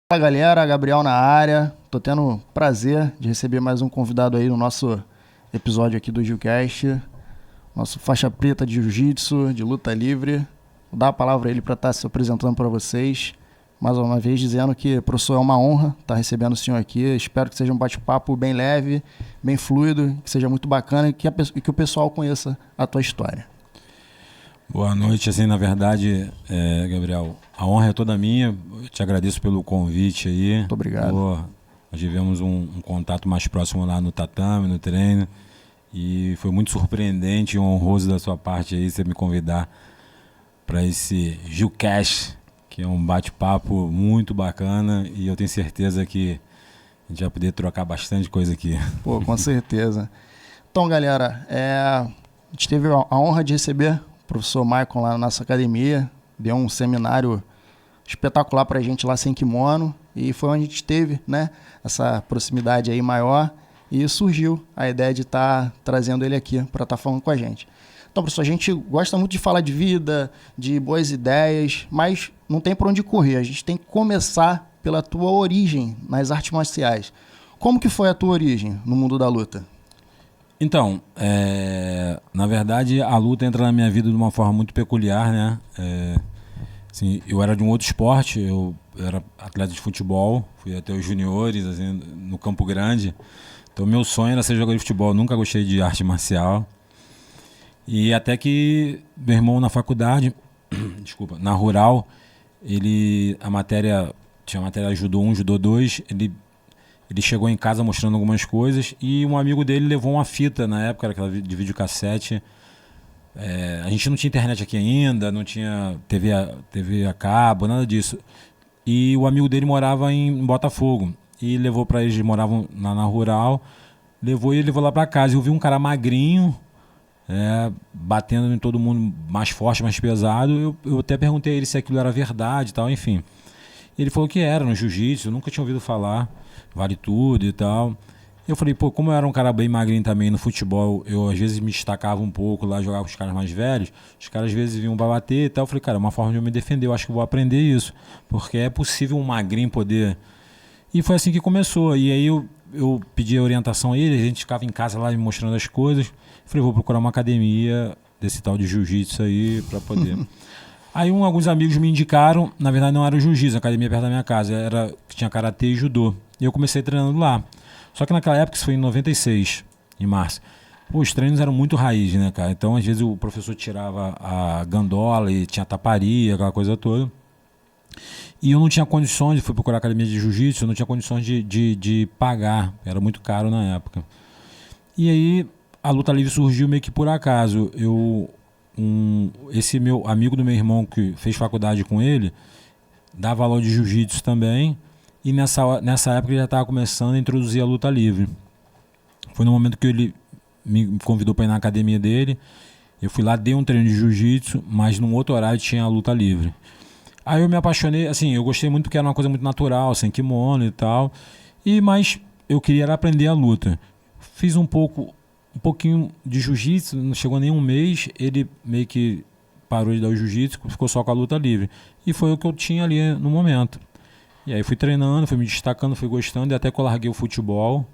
Fala galera, Gabriel na área. Tô tendo o prazer de receber mais um convidado aí no nosso episódio aqui do Gilcast. Nosso faixa preta de jiu-jitsu, de luta livre. Vou dar a palavra a ele para estar se apresentando para vocês. Mais uma vez dizendo que, professor, é uma honra estar recebendo o senhor aqui. Espero que seja um bate-papo bem leve, bem fluido, que seja muito bacana e que o pessoal conheça a tua história. Boa noite, assim, na verdade, Gabriel, a honra é toda minha, eu te agradeço pelo convite aí. Muito obrigado. Nós tivemos um contato mais próximo lá no tatame, no treino, e foi muito surpreendente e honroso da sua parte aí você me convidar para esse Gilcast, que é um bate-papo muito bacana, e eu tenho certeza que a gente vai poder trocar bastante coisa aqui. Pô, com certeza. Então, galera, a gente teve a honra de receber o professor Michael lá na nossa academia, deu um seminário espetacular pra gente lá sem kimono, e foi onde a gente teve, né, essa proximidade aí maior, e surgiu a ideia de estar trazendo ele aqui para estar falando com a gente. Então, professor, a gente gosta muito de falar de vida, de boas ideias, mas não tem por onde correr, a gente tem que começar pela tua origem nas artes marciais. Como que foi a tua origem no mundo da luta? Então, na verdade, a luta entra na minha vida de uma forma muito peculiar, né? Assim, eu era de um outro esporte, eu era atleta de futebol, fui até os juniores, assim, no Campo Grande. Então, meu sonho era ser jogador de futebol, eu nunca gostei de arte marcial. E até que meu irmão na faculdade, desculpa, na Rural, tinha a matéria Judô 1, Judô 2, ele chegou em casa mostrando algumas coisas e um amigo dele levou uma fita, na época, era aquela de videocassete. A gente não tinha internet aqui ainda, não tinha TV a cabo, nada disso. E o amigo dele morava em Botafogo e levou para eles moravam na Rural, levou lá para casa. Eu vi um cara magrinho, batendo em todo mundo, mais forte, mais pesado. Eu até perguntei a ele se aquilo era verdade e tal, enfim. Ele falou que era no jiu-jitsu, eu nunca tinha ouvido falar, vale tudo e tal. Eu falei, pô, como eu era um cara bem magrinho também no futebol, eu às vezes me destacava um pouco lá, jogava com os caras mais velhos, os caras às vezes vinham pra bater e tal. Eu falei, cara, é uma forma de eu me defender, eu acho que eu vou aprender isso, porque é possível um magrinho poder... E foi assim que começou, e aí eu pedi a orientação a ele, a gente ficava em casa lá me mostrando as coisas. Eu falei, vou procurar uma academia desse tal de jiu-jitsu aí pra poder... Aí alguns amigos me indicaram, na verdade não era o jiu-jitsu, a academia perto da minha casa, tinha karatê e judô. E eu comecei treinando lá. Só que naquela época, isso foi em 96, em março. Pô, os treinos eram muito raiz, né, cara? Então, às vezes, o professor tirava a gandola e tinha taparia, aquela coisa toda. E eu não tinha condições, fui procurar academia de jiu-jitsu, eu não tinha condições de pagar, era muito caro na época. E aí, a luta livre surgiu meio que por acaso. Esse meu amigo do meu irmão que fez faculdade com ele dava aula de jiu-jitsu também, e nessa época ele já estava começando a introduzir a luta livre. Foi no momento que ele me convidou para ir na academia dele, eu fui lá, dei um treino de jiu-jitsu, mas num outro horário tinha a luta livre. Aí eu me apaixonei, assim, eu gostei muito porque era uma coisa muito natural, sem kimono e tal, mas eu queria aprender a luta. Fiz um pouquinho de jiu-jitsu, não chegou nem um mês, ele meio que parou de dar o jiu-jitsu, ficou só com a luta livre. E foi o que eu tinha ali no momento. E aí fui treinando, fui me destacando, fui gostando, e até que eu larguei o futebol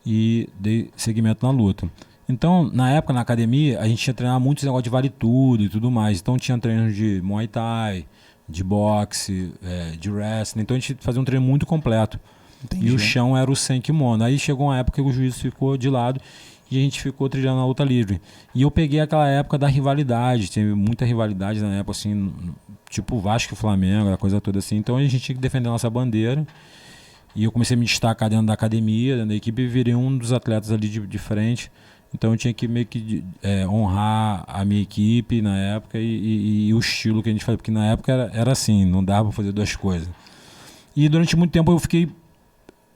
e dei seguimento na luta. Então, na época, na academia, a gente tinha treinado muito esse negócio de vale tudo e tudo mais. Então tinha treinos de Muay Thai, de boxe, de wrestling. Então a gente fazia um treino muito completo. Entendi. E o chão era o sem kimono. Aí chegou uma época que o jiu-jitsu ficou de lado e a gente ficou trilhando a luta livre. E eu peguei aquela época da rivalidade, teve muita rivalidade na época, assim, tipo Vasco e Flamengo, a coisa toda assim. Então a gente tinha que defender a nossa bandeira. E eu comecei a me destacar dentro da academia, dentro da equipe, e virei um dos atletas ali de frente. Então eu tinha que meio que honrar a minha equipe na época e o estilo que a gente fazia, porque na época era assim, não dava para fazer duas coisas. E durante muito tempo eu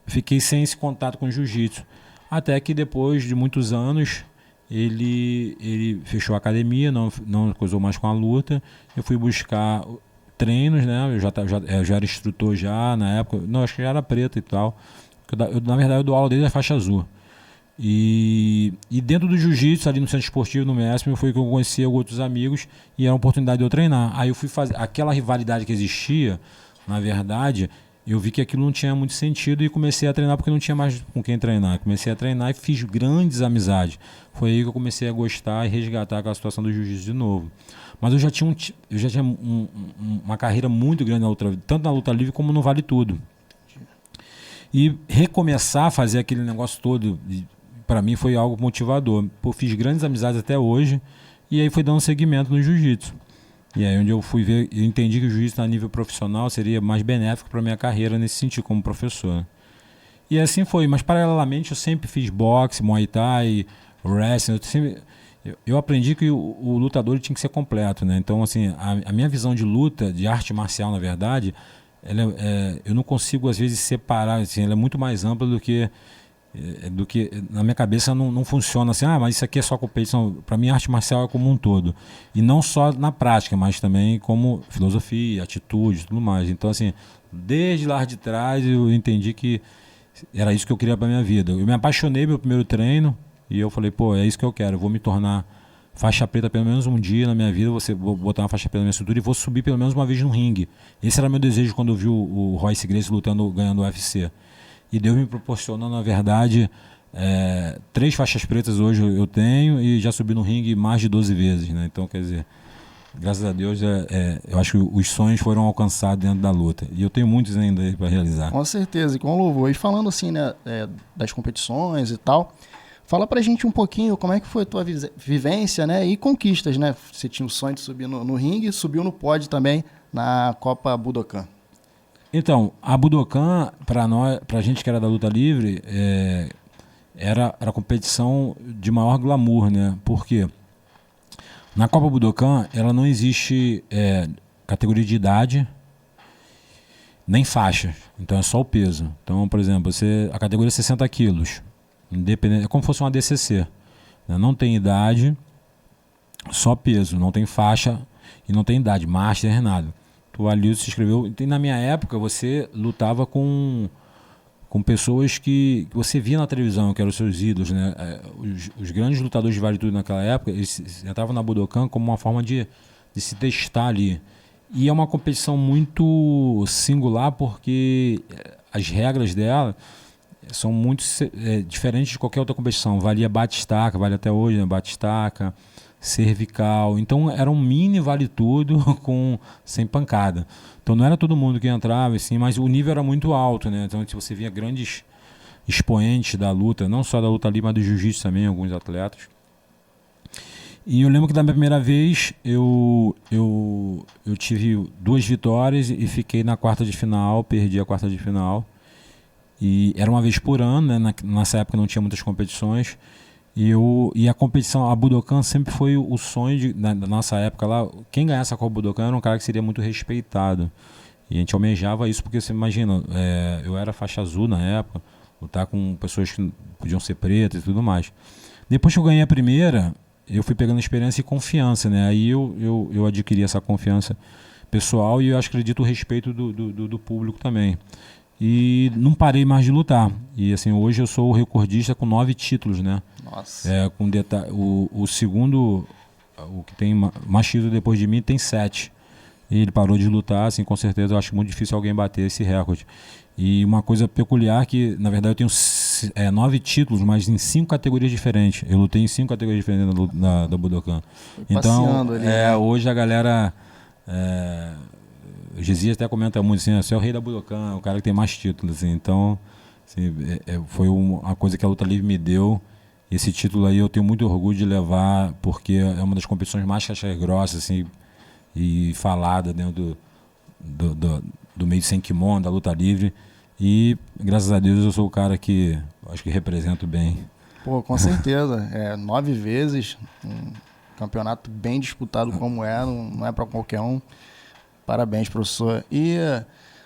fiquei sem esse contato com o jiu-jitsu. Até que depois de muitos anos ele fechou a academia, não coisou mais com a luta. Eu fui buscar treinos, né? Eu já era instrutor já na época, não, acho que já era preto e tal. Na verdade eu dou aula desde a faixa azul. E dentro do jiu-jitsu, ali no centro esportivo, no MESP, foi que eu conheci outros amigos e era uma oportunidade de eu treinar. Aí eu fui fazer aquela rivalidade que existia, na verdade, eu vi que aquilo não tinha muito sentido e comecei a treinar porque não tinha mais com quem treinar. Comecei a treinar e fiz grandes amizades. Foi aí que eu comecei a gostar e resgatar aquela situação do jiu-jitsu de novo. Mas eu já tinha, uma carreira muito grande na luta, tanto na luta livre como no Vale Tudo. E recomeçar a fazer aquele negócio todo, para mim foi algo motivador. Pô, fiz grandes amizades até hoje e aí foi dando seguimento no jiu-jitsu. E aí onde eu fui ver, eu entendi que o jiu-jitsu a nível profissional seria mais benéfico para minha carreira nesse sentido, como professor. E assim foi, mas paralelamente eu sempre fiz boxe, muay thai, wrestling, eu aprendi que o lutador ele tinha que ser completo, né? Então, assim, a minha visão de luta, de arte marcial, na verdade, eu não consigo, às vezes, separar, assim, ela é muito mais ampla do que na minha cabeça não funciona assim, mas isso aqui é só competição. Para mim, a arte marcial é como um todo. E não só na prática, mas também como filosofia, atitude e tudo mais. Então, assim, desde lá de trás, eu entendi que era isso que eu queria para minha vida. Eu me apaixonei pelo primeiro treino, e eu falei, pô, é isso que eu quero. Eu vou me tornar faixa preta pelo menos um dia na minha vida. Vou botar uma faixa preta na minha cintura e vou subir pelo menos uma vez no ringue. Esse era meu desejo quando eu vi o Royce Gracie lutando, ganhando o UFC. E Deus me proporcionou, na verdade, 3 faixas pretas hoje eu tenho e já subi no ringue mais de 12 vezes, né? Então, quer dizer, graças a Deus, eu acho que os sonhos foram alcançados dentro da luta. E eu tenho muitos ainda aí para realizar. Com certeza, e com louvor. E falando assim, né, das competições e tal, fala pra gente um pouquinho como é que foi a tua vivência, né, e conquistas, né? Você tinha o sonho de subir no ringue, subiu no pódio também na Copa Budokan. Então, a Budokan, pra gente que era da luta livre, era a competição de maior glamour, né? Por quê? Na Copa Budokan, ela não existe categoria de idade, nem faixa. Então é só o peso. Então, por exemplo, a categoria é 60 quilos. Independente, é como se fosse uma DCC. Né? Não tem idade, só peso. Não tem faixa e não tem idade. Master, nada. Tu ali se inscreveu. E na minha época, você lutava com pessoas que você via na televisão, que eram os seus ídolos, né? Os grandes lutadores de Vale Tudo naquela época, eles entravam na Budokan como uma forma de se testar ali. E é uma competição muito singular porque as regras dela são muito diferentes de qualquer outra competição. Valia bate-estaca, vale até hoje, né? Bate-estaca, cervical. Então era um mini vale tudo sem pancada. Então não era todo mundo que entrava, assim, mas o nível era muito alto, né? Então você via grandes expoentes da luta, não só da luta livre, mas do jiu-jitsu também, alguns atletas. E eu lembro que da minha primeira vez eu tive 2 vitórias e fiquei na quarta de final, perdi a quarta de final. E era uma vez por ano, né? Nessa época não tinha muitas competições. E a competição, a Budokan sempre foi o sonho da nossa época lá. Quem ganhasse a Copa Budokan era um cara que seria muito respeitado. E a gente almejava isso porque você imagina, eu era faixa azul na época, lutar com pessoas que podiam ser pretas e tudo mais. Depois que eu ganhei a primeira, eu fui pegando experiência e confiança, né? Aí eu adquiri essa confiança pessoal e eu acredito o respeito do público também. E não parei mais de lutar. E assim, hoje eu sou o recordista com 9 títulos, né? Nossa. O segundo, o que tem mais títulos depois de mim, tem 7. E ele parou de lutar, assim, com certeza eu acho muito difícil alguém bater esse recorde. E uma coisa peculiar que, na verdade, eu tenho 9 títulos, mas em 5 categorias diferentes. Eu lutei em 5 categorias diferentes da Budokan. Então, ali, né? hoje a galera... O Gesias até comenta muito assim, você é o rei da Budokan, o cara que tem mais títulos, assim. Então, assim, foi uma coisa que a luta livre me deu. Esse título aí eu tenho muito orgulho de levar, porque é uma das competições mais cascas-grossas, assim, e falada dentro do meio sem kimono, da luta livre. E, graças a Deus, eu sou o cara que acho que represento bem. Pô, com certeza. 9 vezes, um campeonato bem disputado como não é para qualquer um. Parabéns, professor. E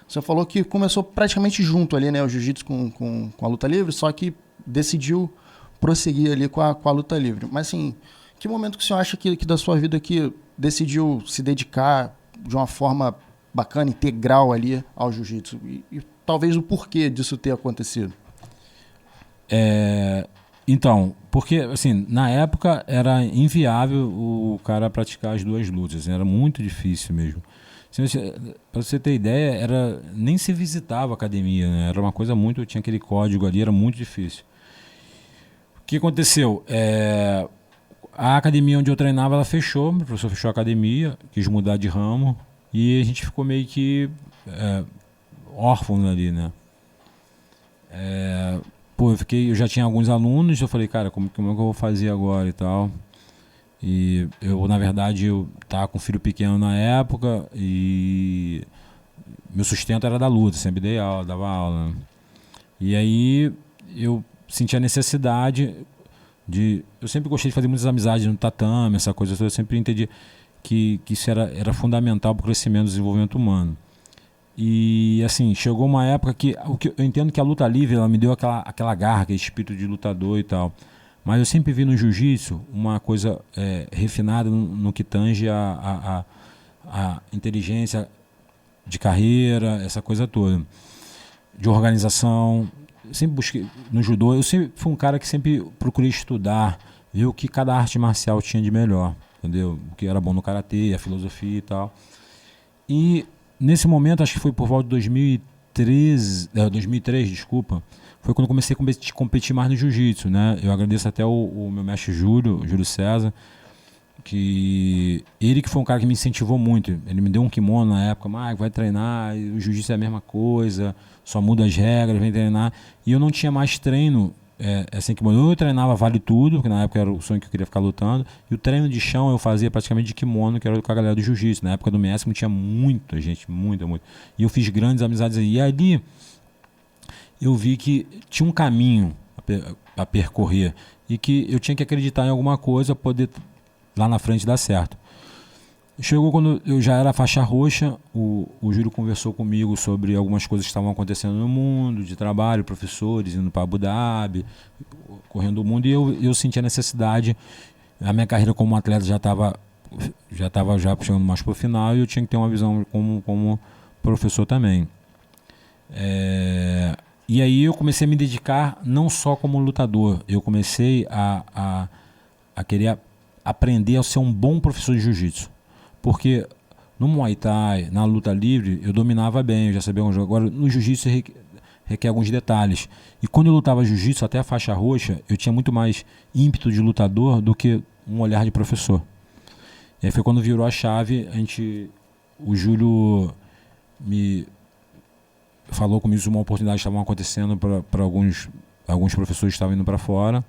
você falou que começou praticamente junto ali, né, o jiu-jitsu com a luta livre, só que decidiu prosseguir ali com a luta livre. Mas assim, que momento que o senhor acha que da sua vida que decidiu se dedicar de uma forma bacana, integral ali ao jiu-jitsu? E talvez o porquê disso ter acontecido? Então, porque assim, na época era inviável o cara praticar as 2 lutas, assim, era muito difícil mesmo. Para você ter ideia, nem se visitava a academia, né? Era uma coisa muito, tinha aquele código ali, era muito difícil. O que aconteceu? A academia onde eu treinava, ela fechou, o professor fechou a academia, quis mudar de ramo, e a gente ficou meio que órfão ali, né? Eu já tinha alguns alunos, eu falei, cara, como é que eu vou fazer agora e tal? E na verdade, eu tava com um filho pequeno na época e meu sustento era da luta, sempre dei aula, dava aula, né? E aí eu senti a necessidade eu sempre gostei de fazer muitas amizades no tatame, essa coisa toda, eu sempre entendi que isso era fundamental para o crescimento e desenvolvimento humano. E assim, chegou uma época que eu entendo que a luta livre, ela me deu aquela garra, aquele espírito de lutador e tal. Mas eu sempre vi no jiu-jitsu uma coisa refinada no que tange a inteligência de carreira, essa coisa toda, de organização. Eu sempre busquei no judô, eu sempre fui um cara que sempre procurei estudar, ver o que cada arte marcial tinha de melhor, entendeu? O que era bom no karatê, a filosofia e tal. E nesse momento, acho que foi por volta de 2003, desculpa, foi quando eu comecei a competir mais no jiu-jitsu, né? Eu agradeço até o meu mestre Júlio César, que foi um cara que me incentivou muito. Ele me deu um kimono na época, vai treinar, o jiu-jitsu é a mesma coisa, só muda as regras, vem treinar. E eu não tinha mais treino sem kimono. Eu treinava vale tudo, porque na época era o sonho que eu queria ficar lutando, e o treino de chão eu fazia praticamente de kimono, que era com a galera do jiu-jitsu. Na época do Messi tinha muita gente, muita. E eu fiz grandes amizades aí. E ali eu vi que tinha um caminho a percorrer e que eu tinha que acreditar em alguma coisa para poder lá na frente dar certo. Chegou quando eu já era faixa roxa, o Júlio conversou comigo sobre algumas coisas que estavam acontecendo no mundo, de trabalho, professores indo para Abu Dhabi, correndo o mundo, e eu senti a necessidade. A minha carreira como atleta já estava chegando mais para o final, e eu tinha que ter uma visão como professor também. E aí eu comecei a me dedicar não só como lutador, eu comecei a querer aprender a ser um bom professor de jiu-jitsu. Porque no Muay Thai, na luta livre, eu dominava bem, eu já sabia um jogo. Agora, no jiu-jitsu requer alguns detalhes. E quando eu lutava jiu-jitsu, até a faixa roxa, eu tinha muito mais ímpeto de lutador do que um olhar de professor. E aí foi quando virou a chave, o Júlio me falou comigo sobre uma oportunidade que estavam acontecendo para alguns professores que estavam indo para fora.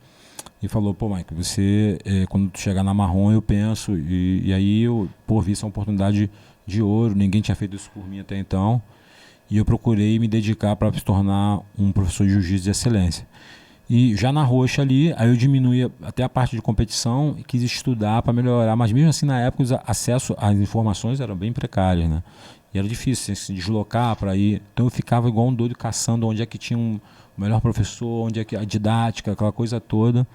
E falou, Mike, você, quando tu chegar na marrom, eu penso. E aí eu vi essa oportunidade de ouro, ninguém tinha feito isso por mim até então. E eu procurei me dedicar para se tornar um professor de jiu-jitsu de excelência. E já na roxa ali, aí eu diminuí até a parte de competição e quis estudar para melhorar. Mas mesmo assim, na época, o acesso às informações eram bem precários, né? E era difícil se deslocar para ir. Então eu ficava igual um doido caçando onde é que tinha o melhor professor, onde é que a didática, aquela coisa toda.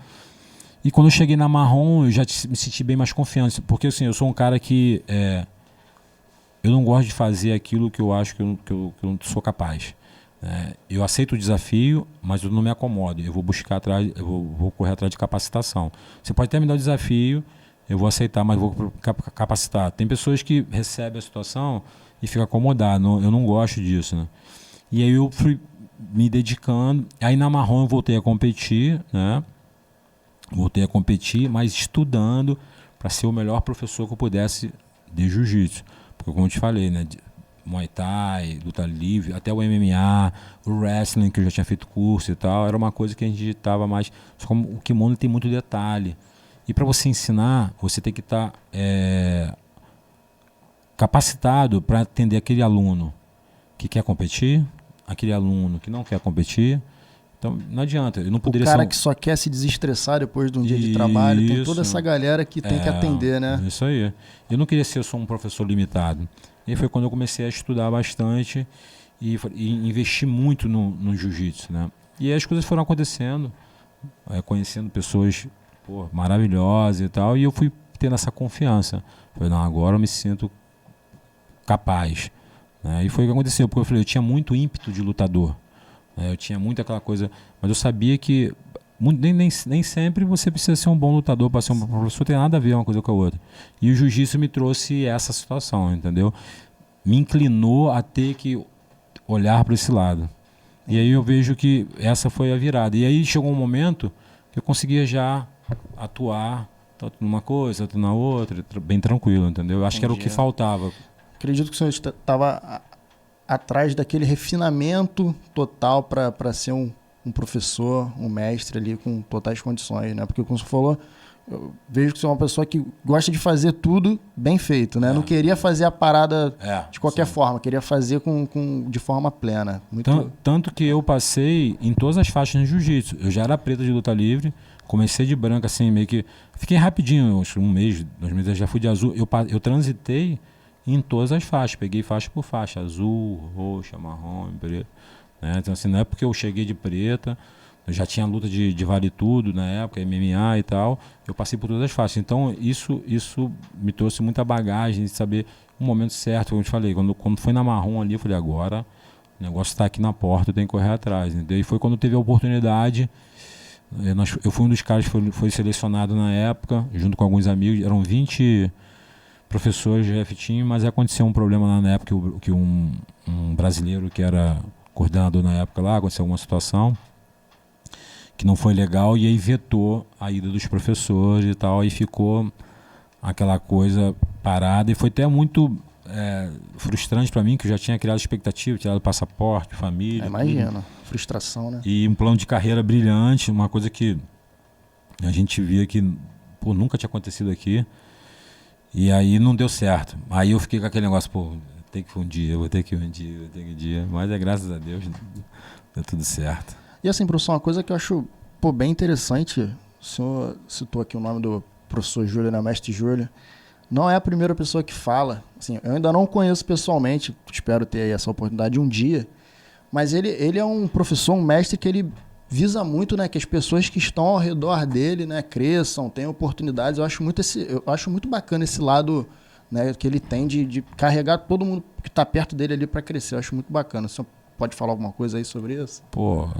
E quando eu cheguei na marrom, eu já me senti bem mais confiante. Porque assim, eu sou um cara que eu não gosto de fazer aquilo que eu acho que eu não sou capaz. Eu aceito o desafio, mas eu não me acomodo. Eu vou buscar atrás, vou correr atrás de capacitação. Você pode até me dar o desafio, eu vou aceitar, mas vou capacitar. Tem pessoas que recebem a situação e ficam acomodadas. Eu não gosto disso, né? E aí eu fui me dedicando. Aí na marrom eu voltei a competir, né? Mas estudando para ser o melhor professor que eu pudesse de jiu-jitsu. Porque como eu te falei, né? Muay Thai, luta livre, até o MMA, o wrestling, que eu já tinha feito curso e tal, era uma coisa que a gente estava mais... Só como o kimono tem muito detalhe. E para você ensinar, você tem que estar capacitado para atender aquele aluno que quer competir, aquele aluno que não quer competir. Então não adianta, eu não poderia ser... O cara que só quer se desestressar depois de um dia de trabalho, tem toda essa galera que tem que atender, né? Isso aí. Eu não queria ser só um professor limitado. E foi quando eu comecei a estudar bastante e investir muito no jiu-jitsu, né? E aí as coisas foram acontecendo, conhecendo pessoas maravilhosas e tal, e eu fui tendo essa confiança. Falei, não, agora eu me sinto capaz. E foi o que aconteceu, porque eu tinha muito ímpeto de lutador. Eu tinha muito aquela coisa, mas eu sabia que nem sempre você precisa ser um bom lutador para ser um professor, tem nada a ver uma coisa com a outra. E o jiu-jitsu me trouxe essa situação, entendeu? me inclinou a ter que olhar para esse lado. E aí eu vejo que essa foi a virada. E aí chegou um momento que eu conseguia já atuar tanto numa coisa, tanto na outra, bem tranquilo, entendeu? Eu acho que era o que faltava. Acredito que o senhor estava atrás daquele refinamento total para ser um professor, um mestre ali com totais condições, né? Porque, como você falou, eu vejo que você é uma pessoa que gosta de fazer tudo bem feito, né? Não queria fazer a parada de qualquer forma, queria fazer de forma plena. Tanto que eu passei em todas as faixas no jiu-jitsu. Eu já era preta de luta livre, comecei de branca assim, meio que... Fiquei rapidinho, acho que 1 mês, 2 meses, eu já fui de azul. Eu transitei em todas as faixas, peguei faixa por faixa, azul, roxa, marrom, preto. Né? Então assim, não é porque eu cheguei de preta... Eu já tinha luta de vale tudo na época, MMA e tal. Eu passei por todas as faixas. Então, isso me trouxe muita bagagem de saber o momento certo. Como eu te falei, quando foi na marrom ali, eu falei, agora o negócio está aqui na porta, eu tenho que correr atrás. Entendeu? E foi quando teve a oportunidade. Eu fui um dos caras que foi selecionado na época, junto com alguns amigos. Eram 20 professores de F-Team, mas aconteceu um problema lá na época, que um brasileiro que era coordenador na época lá, aconteceu alguma situação que não foi legal, e aí vetou a ida dos professores e tal, aí ficou aquela coisa parada, e foi até muito frustrante para mim, que eu já tinha criado expectativa, tirado passaporte, família. Imagina, frustração, né? E um plano de carreira brilhante, uma coisa que a gente via que nunca tinha acontecido aqui, e aí não deu certo. Aí eu fiquei com aquele negócio, tem que ir um dia, vou ter que ir um dia, mas graças a Deus deu tudo certo. E assim, professor, uma coisa que eu acho bem interessante, o senhor citou aqui o nome do professor Júlio, né, mestre Júlio, não é a primeira pessoa que fala, assim, eu ainda não conheço pessoalmente, espero ter essa oportunidade um dia, mas ele é um professor, um mestre que ele visa muito, né, que as pessoas que estão ao redor dele, né, cresçam, tenham oportunidades. Eu acho muito bacana esse lado, né, que ele tem de carregar todo mundo que está perto dele ali para crescer. Eu acho muito bacana. O senhor pode falar alguma coisa aí sobre isso?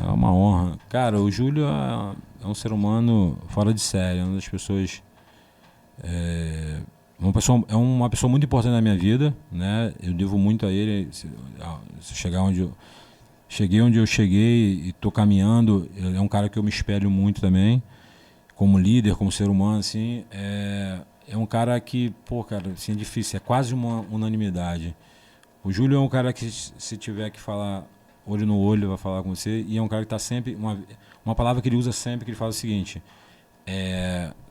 É uma honra. Cara, o Júlio é um ser humano fora de série, é uma das pessoas... É uma pessoa muito importante na minha vida, né? Eu devo muito a ele. Se chegar cheguei onde eu cheguei e estou caminhando, ele é um cara que eu me espelho muito também, como líder, como ser humano, assim. É um cara que, cara, assim, é difícil, é quase uma unanimidade. O Júlio é um cara que, se tiver que falar olho no olho, vai falar com você, e é um cara que está sempre... Uma palavra que ele usa sempre, que ele fala o seguinte,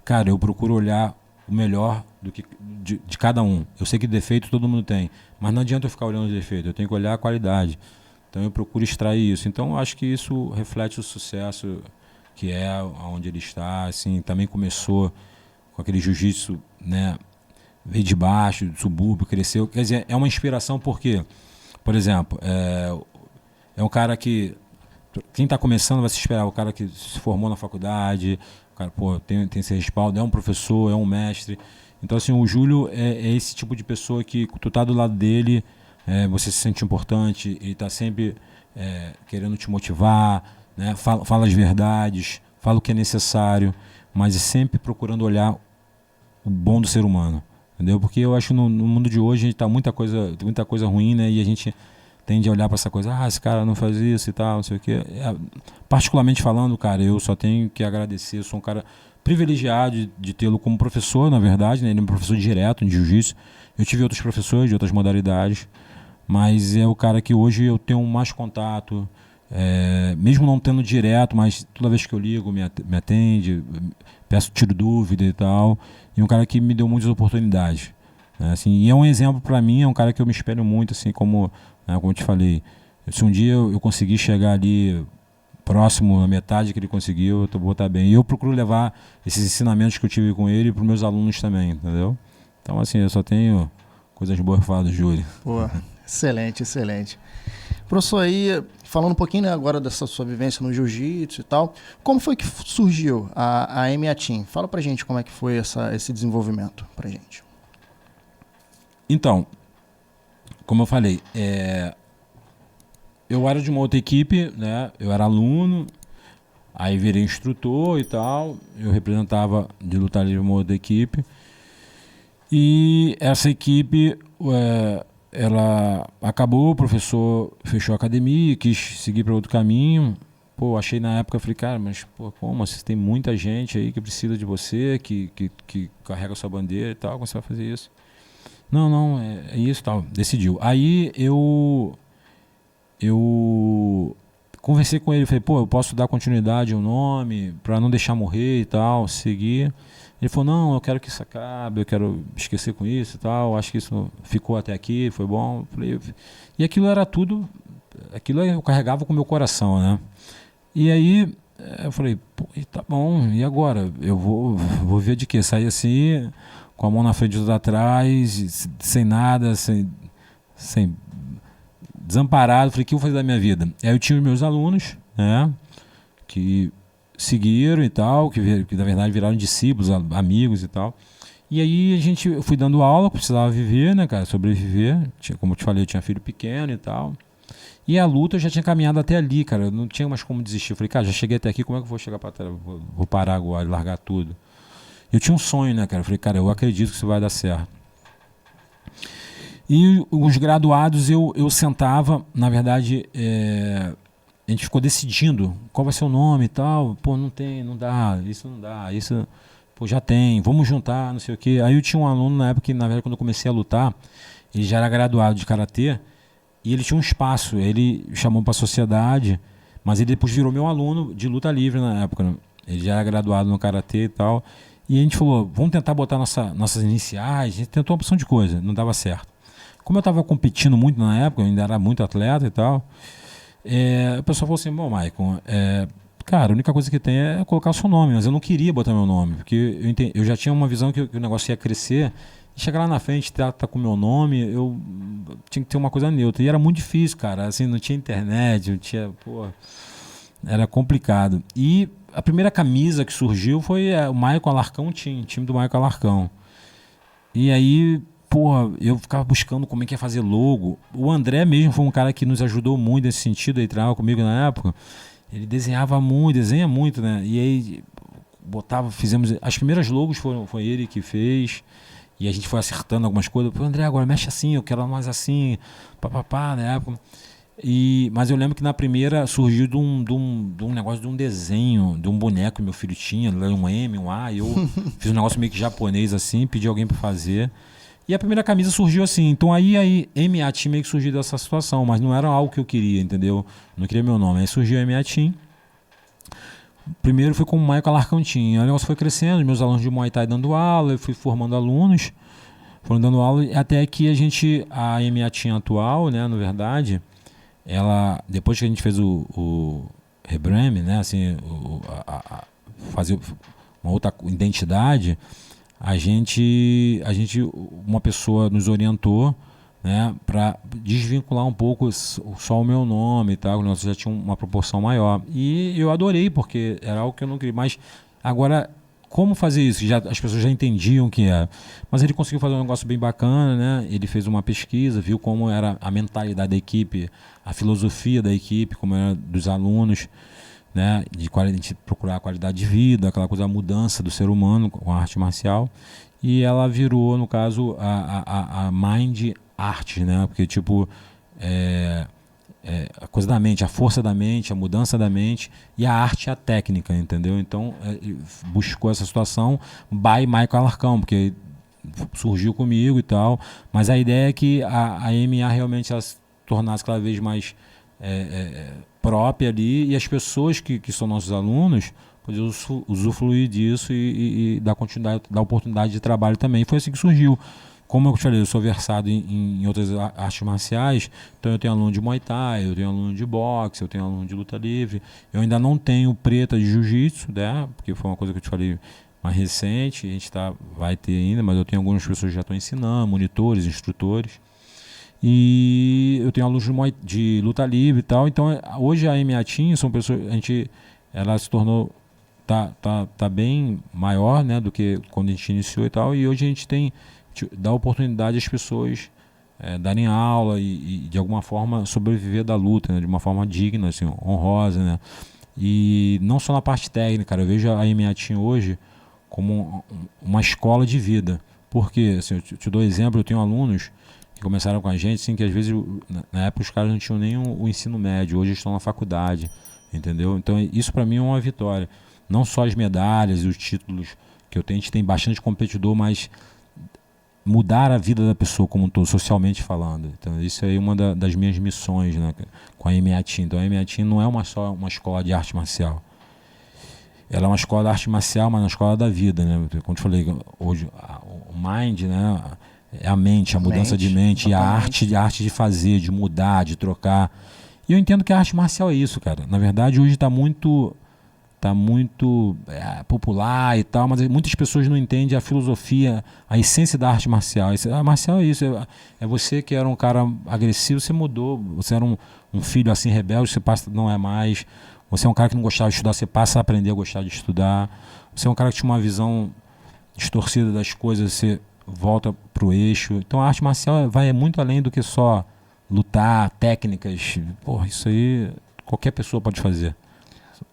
cara, eu procuro olhar o melhor de cada um. Eu sei que defeito todo mundo tem, mas não adianta eu ficar olhando os defeitos, eu tenho que olhar a qualidade. Então eu procuro extrair isso. Então eu acho que isso reflete o sucesso que é onde ele está. Assim, também começou com aquele jiu-jitsu, né? Veio de baixo, do subúrbio, cresceu. Quer dizer, é uma inspiração porque, por exemplo, é um cara que... Quem está começando vai se esperar, o cara que se formou na faculdade, o cara tem esse respaldo, é um professor, é um mestre. Então, assim, o Júlio é esse tipo de pessoa que tu tá do lado dele, você se sente importante, ele está sempre querendo te motivar, né? Fala as verdades, fala o que é necessário, mas é sempre procurando olhar o bom do ser humano. Entendeu? Porque eu acho que no mundo de hoje tá muita coisa ruim, né? E a gente tende a olhar para essa coisa, esse cara não faz isso e tal, não sei o quê. Particularmente falando, cara, eu só tenho que agradecer. Eu sou um cara privilegiado de tê-lo como professor, na verdade, né? Ele é um professor direto de jiu-jitsu. Eu tive outros professores de outras modalidades, mas é o cara que hoje eu tenho mais contato, mesmo não tendo direto, mas toda vez que eu ligo me atende, tiro dúvida e tal. E um cara que me deu muitas oportunidades, né? Assim, e é um exemplo para mim, é um cara que eu me espelho muito, assim, como eu te falei. Se um dia eu conseguir chegar ali próximo à metade que ele conseguiu, eu vou estar bem. E eu procuro levar esses ensinamentos que eu tive com ele para os meus alunos também, entendeu? Então, assim, eu só tenho coisas boas para falar do Júlio. Excelente, excelente. Professor, aí, falando um pouquinho, né, agora dessa sua vivência no jiu-jitsu e tal, como foi que surgiu a MMA Team? Fala pra gente como é que foi esse desenvolvimento pra gente. Então, como eu falei, eu era de uma outra equipe, né? Eu era aluno, aí virei instrutor e tal, eu representava de luta livre uma outra equipe, e essa equipe... ela acabou, o professor fechou a academia, quis seguir para outro caminho. Pô, achei na época, falei, cara, mas pô, como? Você tem muita gente aí que precisa de você, que carrega a sua bandeira e tal, como você vai fazer isso? Não, não, é isso e tal. Decidiu. Aí eu conversei com ele, falei, pô, eu posso dar continuidade ao nome para não deixar morrer e tal, seguir. Ele falou, não, eu quero que isso acabe, eu quero esquecer com isso e tal, acho que isso ficou até aqui, foi bom. Falei, e aquilo era tudo, aquilo eu carregava com o meu coração, né? E aí eu falei, pô, tá bom, e agora? Eu vou ver de quê? Sair assim, com a mão na frente e outra atrás, sem nada, sem desamparado. Falei, o que eu vou fazer da minha vida? Aí eu tinha os meus alunos, né, que seguiram e tal, que na verdade viraram discípulos, amigos e tal. E aí eu fui dando aula, precisava viver, né, cara, sobreviver. Como eu te falei, eu tinha filho pequeno e tal. E a luta eu já tinha caminhado até ali, cara, eu não tinha mais como desistir. Eu falei, cara, já cheguei até aqui, como é que eu vou chegar para trás? Vou parar agora e largar tudo. Eu tinha um sonho, né, cara? Eu falei, cara, eu acredito que isso vai dar certo. E os graduados eu sentava, na verdade, a gente ficou decidindo qual vai ser o nome e tal. Pô, não tem, não dá, isso, pô, já tem, vamos juntar, não sei o quê. Aí eu tinha um aluno na época que, na verdade, quando eu comecei a lutar, ele já era graduado de karatê e ele tinha um espaço, ele chamou para a sociedade, mas ele depois virou meu aluno de luta livre na época, né? Ele já era graduado no karatê e tal. E a gente falou, vamos tentar botar nossas iniciais. A gente tentou uma opção de coisa, não dava certo. Como eu estava competindo muito na época, eu ainda era muito atleta e tal, o pessoal falou assim, bom, Maicon, cara, a única coisa que tem é colocar o seu nome, mas eu não queria botar meu nome, porque eu já tinha uma visão que o negócio ia crescer, e chegar lá na frente, tá com o meu nome, eu tinha que ter uma coisa neutra. E era muito difícil, cara, assim, não tinha internet, não tinha, pô, era complicado. E a primeira camisa que surgiu foi o Maicon Alarcão Team, time do Maicon Alarcão. E aí, porra, eu ficava buscando como é que ia fazer logo. O André mesmo foi um cara que nos ajudou muito nesse sentido, ele treinava comigo na época. Ele desenhava muito, desenha muito, né? E aí fizemos as primeiras logos foi ele que fez. E a gente foi acertando algumas coisas. Pô, André, agora mexe assim, eu quero mais assim, papapá, na época. Mas eu lembro que na primeira surgiu de um negócio de um desenho, de um boneco que meu filho tinha, um M, um A, e eu fiz um negócio meio que japonês assim, pedi alguém para fazer. E a primeira camisa surgiu assim. Então aí MA Team meio que surgiu dessa situação, mas não era algo que eu queria, entendeu? Não queria meu nome. Aí surgiu a MA Team. Primeiro foi com o Maicon Alarcão Team. Aí o negócio foi crescendo, meus alunos de Muay Thai dando aula, eu fui formando alunos, foram dando aula, até que a MA Team atual, né, na verdade, ela, depois que a gente fez o rebrand, né, assim, fazer uma outra identidade, uma pessoa nos orientou, né, para desvincular um pouco só o meu nome e tal, nós já tinha uma proporção maior. E eu adorei, porque era algo que eu não queria. Mas agora, como fazer isso? As pessoas já entendiam o que era. Mas ele conseguiu fazer um negócio bem bacana, né? Ele fez uma pesquisa, viu como era a mentalidade da equipe, a filosofia da equipe, como era dos alunos, né? De procurar a qualidade de vida, aquela coisa, a mudança do ser humano com a arte marcial. E ela virou, no caso, a Mind Art, né? Porque, tipo, a coisa da mente, a força da mente, a mudança da mente, e a arte e a técnica, entendeu? Então, buscou essa situação by Maicon Alarcão, porque surgiu comigo e tal, mas a ideia é que a MA realmente ela se tornasse cada vez mais própria ali, e as pessoas que são nossos alunos podiam usufruir disso e dar continuidade, dar oportunidade de trabalho também. Foi assim que surgiu. Como eu te falei, eu sou versado em outras artes marciais, então eu tenho aluno de Muay Thai, eu tenho aluno de boxe, eu tenho aluno de luta livre. Eu ainda não tenho preta de jiu-jitsu, né? Porque foi uma coisa que eu te falei mais recente, a gente vai ter ainda, mas eu tenho algumas pessoas que já estão ensinando, monitores, instrutores. E eu tenho alunos de luta livre e tal. Então hoje a MA Team são pessoas, ela se tornou, tá bem maior, né, do que quando a gente iniciou e tal. E hoje a gente dá oportunidade às pessoas darem aula e de alguma forma sobreviver da luta, né, de uma forma digna, assim, honrosa, né. E não só na parte técnica, cara, eu vejo a MA Team hoje como uma escola de vida. Porque, assim, eu te dou exemplo, eu tenho alunos que começaram com a gente, assim, que às vezes, na época, os caras não tinham nem o ensino médio, hoje estão na faculdade, entendeu? Então, isso para mim é uma vitória. Não só as medalhas e os títulos que eu tenho, a gente tem bastante competidor, mas mudar a vida da pessoa como um todo, socialmente falando. Então, isso aí é uma das minhas missões, né, com a MMA Team. Então, a MMA Team não é só uma escola de arte marcial. Ela é uma escola de arte marcial, mas uma escola da vida, né? Como eu falei, hoje o mind, né, é a mente, a mudança de mente, e a arte de fazer, de mudar, de trocar. E eu entendo que a arte marcial é isso, cara. Na verdade, hoje está muito popular e tal, mas muitas pessoas não entendem a filosofia, a essência da arte marcial. A marcial é isso, é você que era um cara agressivo, você mudou, você era um filho assim rebelde, você passa, não é mais. Você é um cara que não gostava de estudar, você passa a aprender a gostar de estudar. Você é um cara que tinha uma visão distorcida das coisas, você volta pro eixo. Então a arte marcial vai muito além do que só lutar, técnicas. Porra, isso aí qualquer pessoa pode fazer.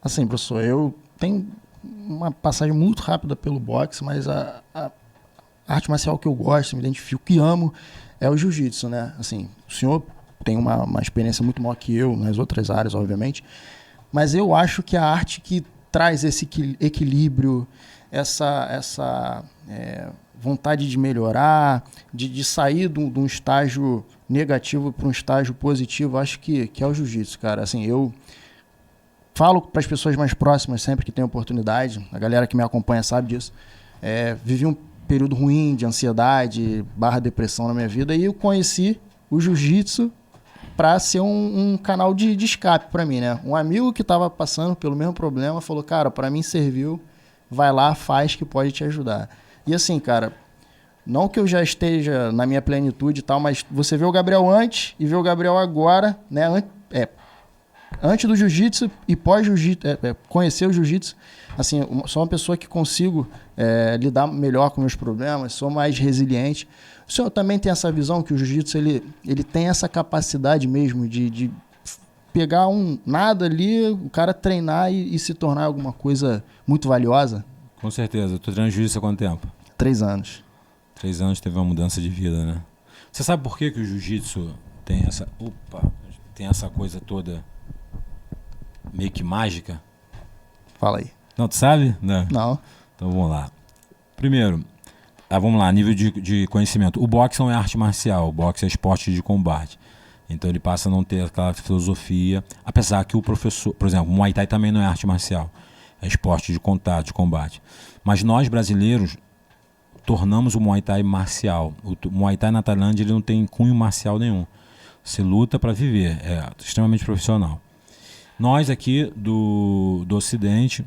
Assim, professor, eu tenho uma passagem muito rápida pelo boxe, mas a arte marcial que eu gosto, me identifico, que amo, é o jiu-jitsu, né? Assim, o senhor tem uma experiência muito maior que eu nas outras áreas, obviamente, mas eu acho que a arte que traz esse equilíbrio, essa vontade de melhorar, de sair de um estágio negativo para um estágio positivo, acho que é o jiu-jitsu, cara. Assim, eu falo para as pessoas mais próximas sempre que tem oportunidade, a galera que me acompanha sabe disso. Vivi um período ruim de ansiedade / depressão na minha vida e eu conheci o jiu-jitsu para ser um canal de escape para mim, né? Um amigo que estava passando pelo mesmo problema falou, cara, para mim serviu, vai lá, faz que pode te ajudar. E assim, cara, não que eu já esteja na minha plenitude e tal, mas você vê o Gabriel antes e vê o Gabriel agora, né? Antes do jiu-jitsu e pós-jiu-jitsu, conhecer o jiu-jitsu, assim, sou uma pessoa que consigo lidar melhor com meus problemas, sou mais resiliente. O senhor também tem essa visão que o jiu-jitsu ele tem essa capacidade mesmo de pegar nada ali, o cara treinar e se tornar alguma coisa muito valiosa? Com certeza. Tu treina jiu-jitsu há quanto tempo? 3 anos. 3 anos teve uma mudança de vida, né? Você sabe por que o jiu-jitsu tem essa coisa toda meio que mágica? Fala aí. Não, tu sabe? Não. Então vamos lá. Primeiro, vamos lá, nível de conhecimento. O boxe não é arte marcial, o boxe é esporte de combate. Então ele passa a não ter aquela filosofia, apesar que o professor, por exemplo, o Muay Thai também não é arte marcial, é esporte de contato, de combate. Mas nós brasileiros tornamos o Muay Thai marcial. O Muay Thai na Tailândia ele não tem cunho marcial nenhum. Você luta para viver, é extremamente profissional. Nós aqui do Ocidente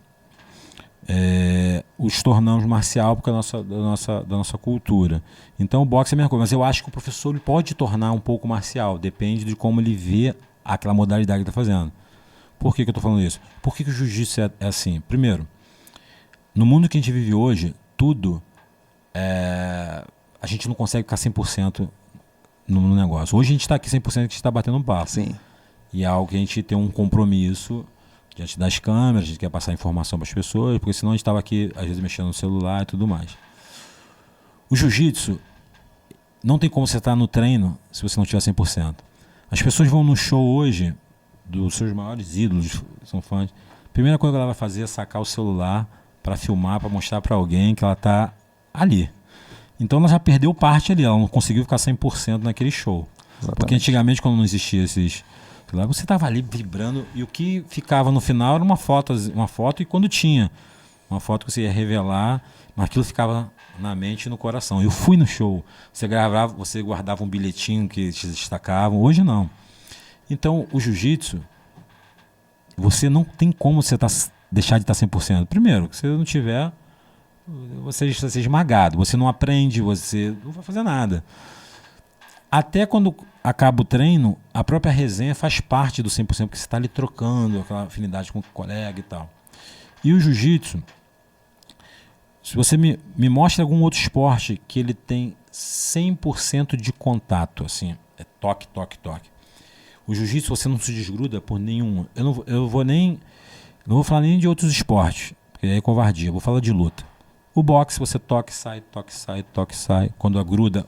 os tornamos marcial porque da nossa cultura. Então o boxe é a mesma coisa, mas eu acho que o professor ele pode tornar um pouco marcial, depende de como ele vê aquela modalidade que está fazendo. Por que eu estou falando isso? Por que o jiu-jitsu é assim? Primeiro, no mundo que a gente vive hoje, tudo a gente não consegue ficar 100% no negócio. Hoje a gente está aqui 100% que a gente está batendo um papo. Sim. E é algo que a gente tem um compromisso diante das câmeras, a gente quer passar informação para as pessoas, porque senão a gente estava aqui, às vezes, mexendo no celular e tudo mais. O jiu-jitsu, não tem como você estar no treino se você não tiver 100%. As pessoas vão no show hoje, dos seus maiores ídolos, são fãs. A primeira coisa que ela vai fazer é sacar o celular para filmar, para mostrar para alguém que ela está ali. Então ela já perdeu parte ali, ela não conseguiu ficar 100% naquele show. Exatamente. Porque antigamente, quando não existia esses... Você estava ali vibrando e o que ficava no final era uma foto e quando tinha uma foto que você ia revelar, mas aquilo ficava na mente e no coração. Eu fui no show, você guardava um bilhetinho que te destacava, hoje não. Então o jiu-jitsu, você não tem como você deixar de estar 100%. Primeiro, se você não tiver, você está esmagado, você não aprende, você não vai fazer nada. Até quando acaba o treino, a própria resenha faz parte do 100%, porque você está ali trocando aquela afinidade com o colega e tal. E o jiu-jitsu, se você me mostra algum outro esporte que ele tem 100% de contato, assim, é toque, toque, toque. O jiu-jitsu você não se desgruda por nenhum. Eu não vou falar nem de outros esportes, porque aí é covardia, eu vou falar de luta. O boxe você toque, sai, toque, sai, toque, sai. Quando agruda,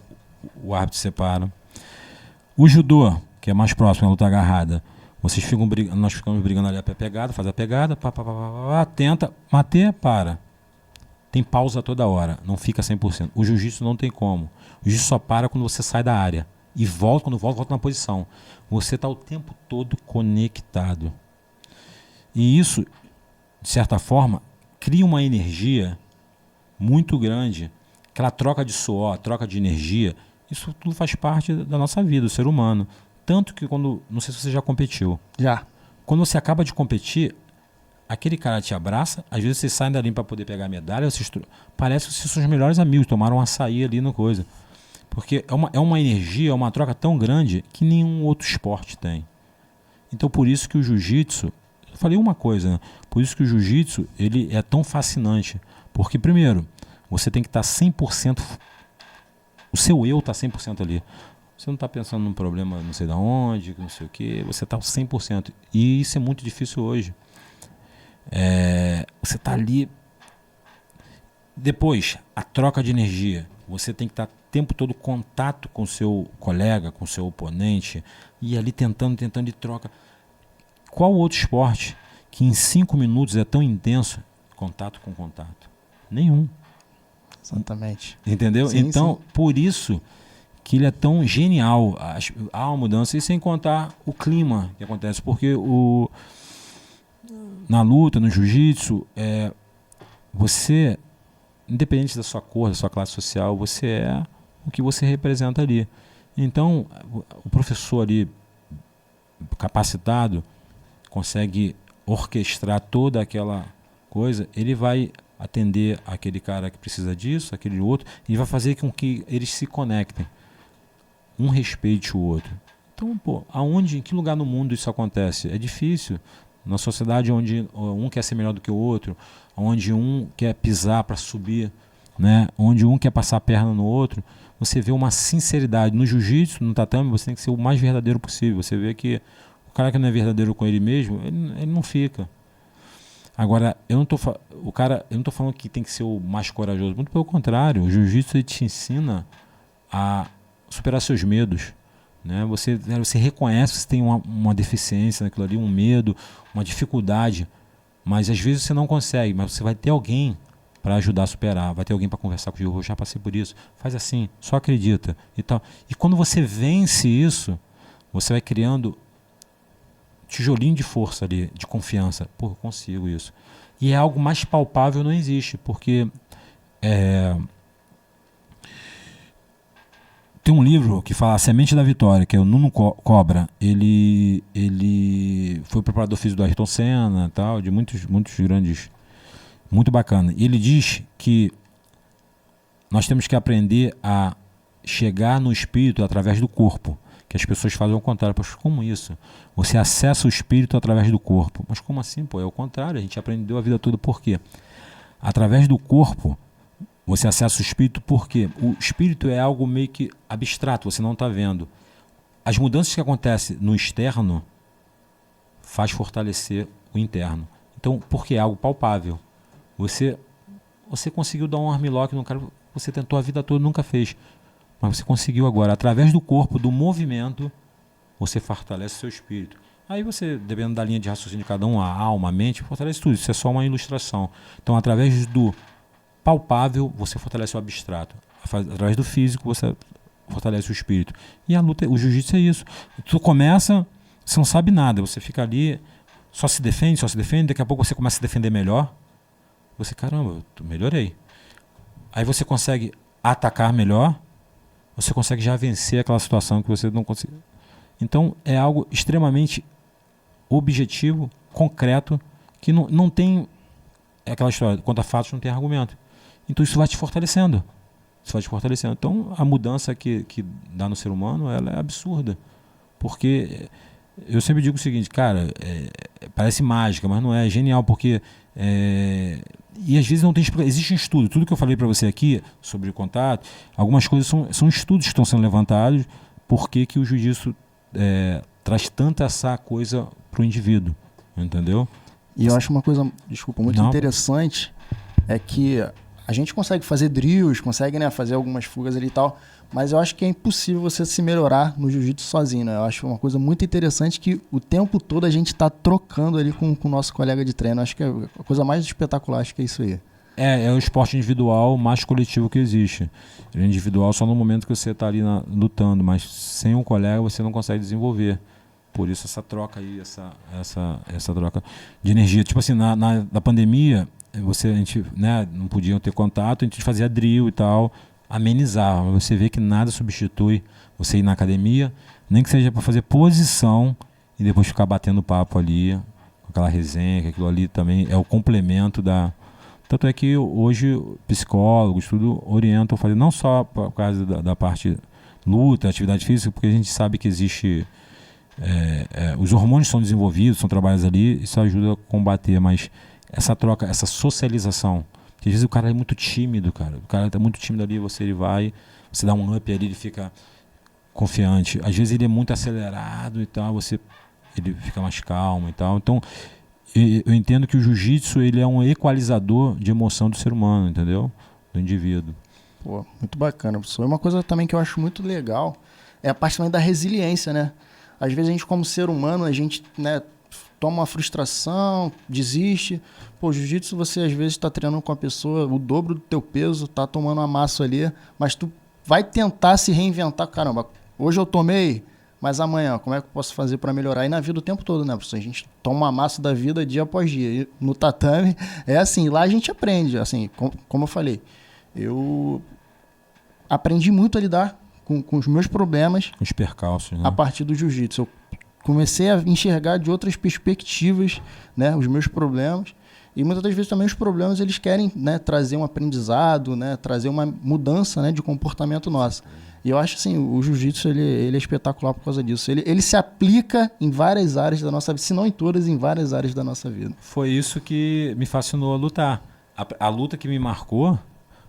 o árbitro separa. O judô, que é mais próximo, a luta agarrada, nós ficamos brigando ali a pegada, faz a pegada, tenta, bater, para. Tem pausa toda hora, não fica 100%. O jiu-jitsu não tem como. O jiu-jitsu só para quando você sai da área. E quando volta na posição. Você está o tempo todo conectado. E isso, de certa forma, cria uma energia muito grande. Aquela troca de suor, troca de energia, isso tudo faz parte da nossa vida, do ser humano. Tanto que não sei se você já competiu. Já. Quando você acaba de competir, aquele cara te abraça, às vezes vocês saem dali para poder pegar a medalha, parece que vocês são os melhores amigos, tomaram um açaí ali no coisa. Porque é uma energia, é uma troca tão grande que nenhum outro esporte tem. Então por isso que o jiu-jitsu, eu falei uma coisa, né? Por isso que o jiu-jitsu ele é tão fascinante. Porque primeiro, você tem que estar 100%, o seu eu está 100% ali. Você não está pensando num problema não sei de onde, não sei o quê, você está 100%. E isso é muito difícil hoje. Você está ali. Depois, a troca de energia. Você tem que estar o tempo todo em contato com o seu colega, com o seu oponente, e ali tentando de troca. Qual outro esporte que em 5 minutos é tão intenso, contato com contato? Nenhum. Exatamente. Entendeu? Sim, então, sim. por isso que ele é tão genial. Há uma mudança, e sem contar o clima que acontece, porque na luta, no jiu-jitsu, você, independente da sua cor, da sua classe social, você é o que você representa ali. Então, o professor ali, capacitado, consegue orquestrar toda aquela coisa, ele vai atender aquele cara que precisa disso, aquele outro, e vai fazer com que eles se conectem. Um respeite o outro. Então, em que lugar no mundo isso acontece? É difícil. Na sociedade onde um quer ser melhor do que o outro, onde um quer pisar para subir, né? Onde um quer passar a perna no outro, você vê uma sinceridade. No jiu-jitsu, no tatame, você tem que ser o mais verdadeiro possível. Você vê que o cara que não é verdadeiro com ele mesmo, ele não fica. Agora, eu não tô falando que tem que ser o mais corajoso. Muito pelo contrário, o jiu-jitsu ele te ensina a superar seus medos. Né? Você reconhece que você tem uma deficiência naquilo ali, um medo, uma dificuldade, mas às vezes você não consegue, mas você vai ter alguém para ajudar a superar, vai ter alguém para conversar contigo, eu já passei por isso, faz assim, só acredita e tal. E quando você vence isso, você vai criando tijolinho de força ali, de confiança. Pô, eu consigo isso. E é algo mais palpável, não existe, porque tem um livro que fala A Semente da Vitória, que é o Nuno Cobra. Ele foi o preparador físico do Ayrton Senna, tal, de muitos grandes, muito bacana. E ele diz que nós temos que aprender a chegar no espírito através do corpo, que as pessoas fazem ao contrário. Poxa, como isso? Você acessa o espírito através do corpo. Mas como assim? Pô, é o contrário, a gente aprendeu a vida toda. Por quê? Através do corpo, você acessa o espírito porque o espírito é algo meio que abstrato, você não está vendo. As mudanças que acontecem no externo faz fortalecer o interno. Então, porque é algo palpável. Você conseguiu dar um armlock no cara, você tentou a vida toda, nunca fez. Mas você conseguiu agora, através do corpo, do movimento, você fortalece o seu espírito. Aí você, dependendo da linha de raciocínio de cada um, a alma, a mente, fortalece tudo. Isso é só uma ilustração. Então, através do palpável, você fortalece o abstrato. Através do físico, você fortalece o espírito. E a luta, o jiu-jitsu é isso. Tu começa, você não sabe nada, você fica ali, só se defende, daqui a pouco você começa a se defender melhor. Você, caramba, eu melhorei. Aí você consegue atacar melhor, você consegue já vencer aquela situação que você não conseguiu. Então, é algo extremamente objetivo, concreto, que não tem aquela história, contra fatos não tem argumento. Então, isso vai te fortalecendo. Então, a mudança que dá no ser humano, ela é absurda. Porque eu sempre digo o seguinte, cara, parece mágica, mas não é genial, porque... E às vezes não tem existe um estudo, tudo que eu falei para você aqui sobre o contato, algumas coisas são estudos que estão sendo levantados, por que o jiu-jitsu traz tanta essa coisa para o indivíduo, entendeu? E eu acho uma coisa, desculpa, muito interessante, é que a gente consegue fazer drills, consegue, né, fazer algumas fugas ali e tal, mas eu acho que é impossível você se melhorar no jiu-jitsu sozinho, né? Eu acho uma coisa muito interessante que o tempo todo a gente está trocando ali com o nosso colega de treino. Eu acho que é a coisa mais espetacular, acho que é isso aí. É o esporte individual mais coletivo que existe. Ele é individual só no momento que você está ali lutando, mas sem um colega você não consegue desenvolver. Por isso essa troca aí, essa troca de energia. Tipo assim, na pandemia, a gente, né, não podia ter contato, a gente fazia drill e tal, amenizar. Você vê que nada substitui você ir na academia, nem que seja para fazer posição e depois ficar batendo papo ali, com aquela resenha, que aquilo ali também é o complemento da... Tanto é que hoje psicólogos, tudo orientam a fazer, não só por causa da parte luta, atividade física, porque a gente sabe que existe... os hormônios são desenvolvidos, são trabalhados ali, isso ajuda a combater, mas essa troca, essa socialização, porque às vezes o cara é muito tímido, o cara está muito tímido ali, ele vai, você dá um up ali, ele fica confiante, às vezes ele é muito acelerado e tal, ele fica mais calmo e tal, então eu entendo que o jiu-jitsu ele é um equalizador de emoção do ser humano, entendeu? Do indivíduo. Pô, muito bacana, professor. Uma coisa também que eu acho muito legal é a parte também da resiliência, né? Às vezes a gente, como ser humano, a gente, né, toma uma frustração, desiste. Pô, jiu-jitsu você às vezes está treinando com a pessoa o dobro do teu peso, tá tomando uma massa ali, mas tu vai tentar se reinventar. Caramba, hoje eu tomei, mas amanhã, como é que eu posso fazer para melhorar? E na vida o tempo todo, né, professor? A gente toma uma massa da vida dia após dia. E no tatame é assim, lá a gente aprende, assim, como eu falei. Eu aprendi muito a lidar com os meus problemas. Os percalços, né? A partir do jiu-jitsu. Eu comecei a enxergar de outras perspectivas, né, os meus problemas. E muitas das vezes também os problemas eles querem, né, trazer um aprendizado, né, trazer uma mudança, né, de comportamento nosso. E eu acho assim, o jiu-jitsu ele é espetacular por causa disso. Ele se aplica em várias áreas da nossa vida, se não em todas, em várias áreas da nossa vida. Foi isso que me fascinou a lutar. A luta que me marcou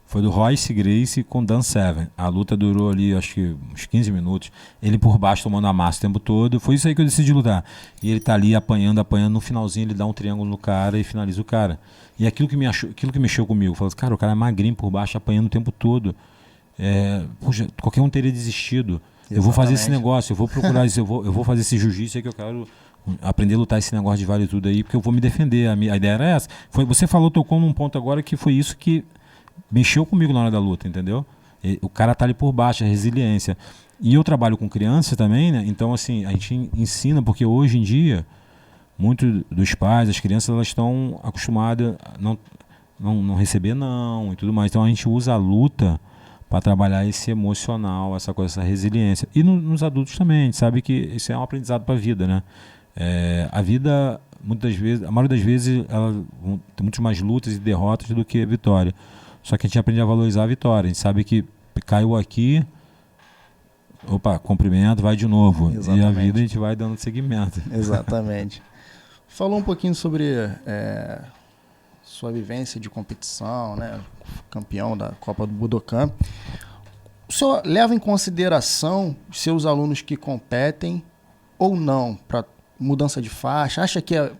foi do Royce Gracie com Dan Severn. A luta durou ali, acho que uns 15 minutos. Ele por baixo tomando a massa o tempo todo. Foi isso aí que eu decidi lutar. E ele tá ali apanhando. No finalzinho ele dá um triângulo no cara e finaliza o cara. E aquilo que mexeu comigo. Falei, cara, o cara é magrinho por baixo, apanhando o tempo todo. Puxa, qualquer um teria desistido. Exatamente. Eu vou fazer esse negócio, eu vou procurar isso, eu vou fazer esse jiu-jitsu aí que eu quero aprender a lutar esse negócio de vale tudo aí, porque eu vou me defender. A ideia era essa. Você tocou num ponto agora que foi isso que mexeu comigo na hora da luta, entendeu? O cara tá ali por baixo, a resiliência. E eu trabalho com criança também, né? Então, assim, a gente ensina, porque hoje em dia, muitos dos pais, as crianças, elas estão acostumadas a não receber não e tudo mais. Então, a gente usa a luta para trabalhar esse emocional, essa coisa, essa resiliência. E nos adultos também, a gente sabe que isso é um aprendizado para a vida, né? A vida, muitas vezes, a maioria das vezes, ela tem muito mais lutas e derrotas do que vitória. Só que a gente aprende a valorizar a vitória. A gente sabe que caiu aqui, opa, cumprimento, vai de novo. Exatamente. E a vida a gente vai dando seguimento. Exatamente. Falou um pouquinho sobre sua vivência de competição, né? Campeão da Copa do Budokan. O senhor leva em consideração os seus alunos que competem ou não para mudança de faixa? Acha que é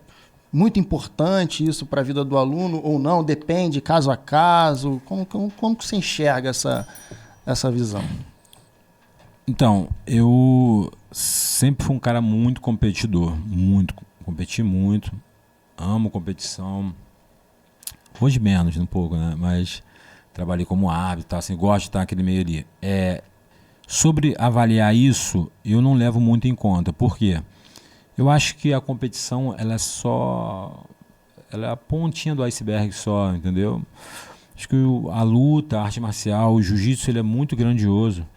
muito importante isso para a vida do aluno ou não? Depende, caso a caso? Como que você enxerga essa visão? Então, eu sempre fui um cara muito competidor. Competi muito. Amo competição. Hoje menos, um pouco, né? Mas trabalhei como árbitro, tá? Assim, gosto de estar naquele meio ali. Sobre avaliar isso, eu não levo muito em conta. Por quê? Eu acho que a competição ela é a pontinha do iceberg só, entendeu? Acho que a luta, a arte marcial, o jiu-jitsu ele é muito grandioso.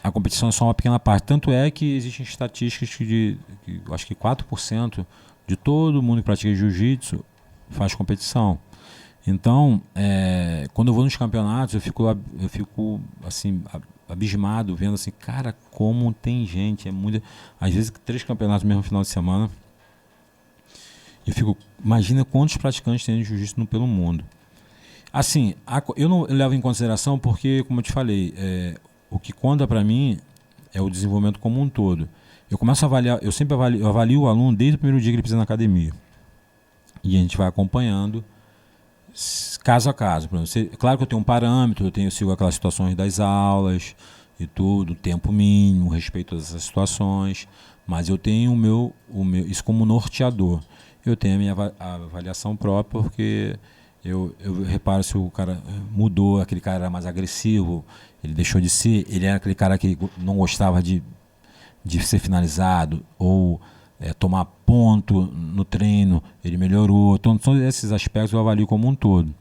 A competição é só uma pequena parte. Tanto é que existem estatísticas que acho que 4% de todo mundo que pratica jiu-jitsu faz competição. Então, quando eu vou nos campeonatos, eu fico assim, abismado, vendo assim, cara, como tem gente, às vezes 3 campeonatos no mesmo final de semana. Eu fico, imagina quantos praticantes tem de jiu-jitsu pelo mundo. Assim, eu não levo em consideração porque, como eu te falei, o que conta para mim é o desenvolvimento como um todo. Eu começo a avaliar, eu avalio o aluno desde o primeiro dia que ele pisa na academia. E a gente vai acompanhando caso a caso. Por exemplo, claro que eu tenho um parâmetro, eu sigo aquelas situações das aulas e tudo, tempo mínimo, respeito a essas situações, mas eu tenho isso como norteador. Eu tenho a minha avaliação própria, porque eu reparo se o cara mudou, aquele cara era mais agressivo, ele deixou de ser, ele era aquele cara que não gostava de ser finalizado, ou tomar ponto no treino, ele melhorou. Então, todos esses aspectos eu avalio como um todo.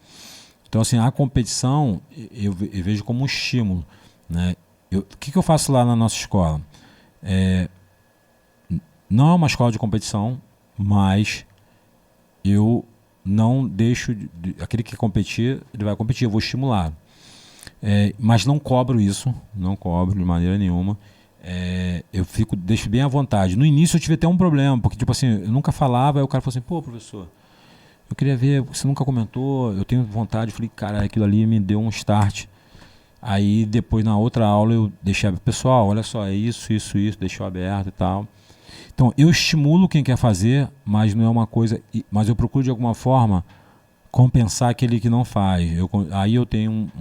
Então, assim, a competição eu vejo como um estímulo, né? O que eu faço lá na nossa escola? Não é uma escola de competição, mas eu não deixo aquele que competir, ele vai competir, eu vou estimular. Mas não cobro isso, não cobro de maneira nenhuma. Eu deixo bem à vontade. No início eu tive até um problema, porque tipo assim, eu nunca falava, aí o cara falou assim, pô, professor, eu queria ver, você nunca comentou, eu tenho vontade. Eu falei, cara, aquilo ali me deu um start. Aí depois na outra aula eu deixei, pessoal, olha só, é isso, deixou aberto e tal. Então eu estimulo quem quer fazer, mas não é uma coisa, mas eu procuro de alguma forma compensar aquele que não faz. Aí eu tenho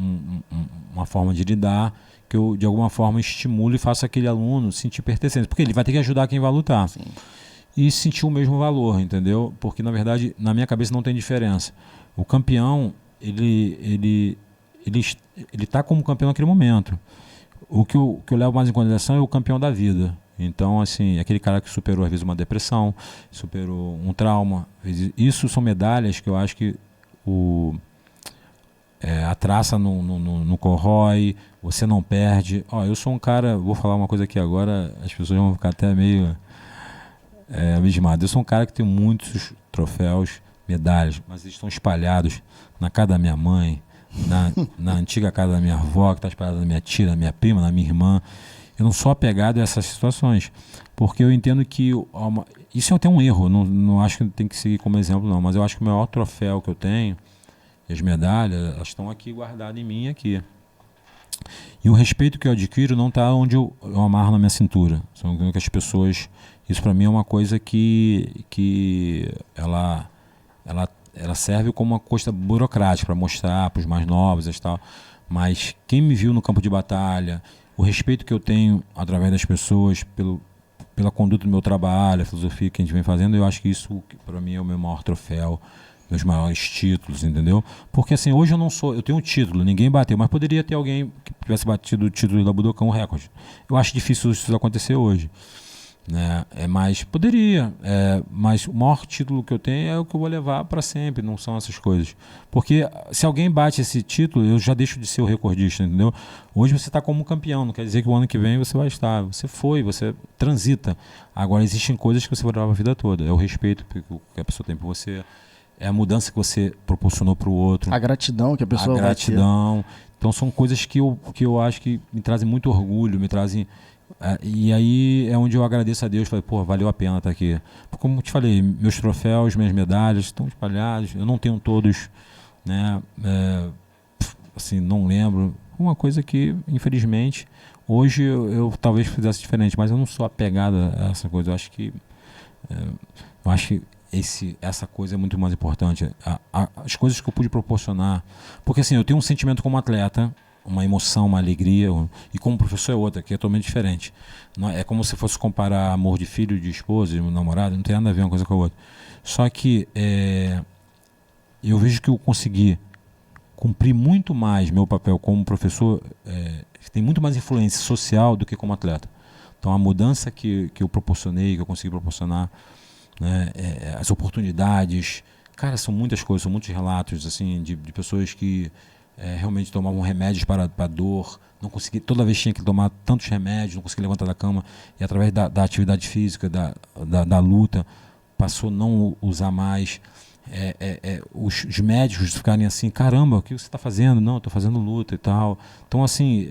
uma forma de lidar, que eu de alguma forma estimulo e faço aquele aluno sentir pertencência, porque ele vai ter que ajudar quem vai lutar. Sim. E sentir o mesmo valor, entendeu? Porque na verdade na minha cabeça não tem diferença. O campeão, ele está como campeão naquele momento. O que eu levo mais em consideração é o campeão da vida. Então, assim, aquele cara que superou às vezes uma depressão, superou um trauma. Isso são medalhas que eu acho que a traça não corrói, você não perde. Eu sou um cara, vou falar uma coisa aqui agora, as pessoas vão ficar até meio abismadas. Eu sou um cara que tem muitos troféus, medalhas, mas eles estão espalhados na casa da minha mãe, na antiga casa da minha avó, que está espalhada na minha tia, na minha prima, na minha irmã. Eu não sou apegado a essas situações, porque eu entendo que isso é até um erro, não acho que tem que seguir como exemplo não, mas eu acho que o maior troféu que eu tenho, e as medalhas, elas estão aqui guardadas em mim aqui. E o respeito que eu adquiro não está onde eu amarro na minha cintura. São que as pessoas, isso para mim é uma coisa que ela serve como uma coisa burocrática para mostrar para os mais novos e tal. Mas quem me viu no campo de batalha, o respeito que eu tenho através das pessoas pela conduta do meu trabalho, a filosofia que a gente vem fazendo, eu acho que isso para mim é o meu maior troféu, meus maiores títulos, entendeu? Porque assim, hoje eu tenho um título, ninguém bateu, mas poderia ter alguém que tivesse batido o título da Budokan, um recorde. Eu acho difícil isso acontecer hoje, né? Mas poderia, mas o maior título que eu tenho é o que eu vou levar para sempre, não são essas coisas. Porque se alguém bate esse título, eu já deixo de ser o recordista, entendeu? Hoje você está como campeão, não quer dizer que o ano que vem você vai estar. Você transita. Agora existem coisas que você vai levar a vida toda. É o respeito que a pessoa tem por você, é a mudança que você proporcionou para o outro. A gratidão que a pessoa vai ter. Então são coisas que eu acho que me trazem muito orgulho, me trazem... E aí é onde eu agradeço a Deus, falei, pô, valeu a pena estar aqui. Como eu te falei, meus troféus, minhas medalhas estão espalhados, eu não tenho todos, né? Assim, não lembro. Uma coisa que, infelizmente, hoje eu talvez fizesse diferente, mas eu não sou apegado a essa coisa. Eu acho que essa coisa é muito mais importante. As coisas que eu pude proporcionar. Porque assim, eu tenho um sentimento como atleta, uma emoção, uma alegria, e como professor é outra, que é totalmente diferente. Não é como se fosse comparar amor de filho, de esposa, de namorado, não tem nada a ver uma coisa com a outra. Só que eu vejo que eu consegui cumprir muito mais meu papel como professor, que tem muito mais influência social do que como atleta. Então a mudança que eu proporcionei, que eu consegui proporcionar, né, as oportunidades, cara, são muitas coisas, são muitos relatos assim, de pessoas que realmente tomavam remédios para dor, não conseguia, toda vez tinha que tomar tantos remédios, não conseguia levantar da cama, e através da atividade física, da luta, passou a não usar mais. Os médicos ficarem assim, caramba, o que você está fazendo? Não, estou fazendo luta e tal. Então assim,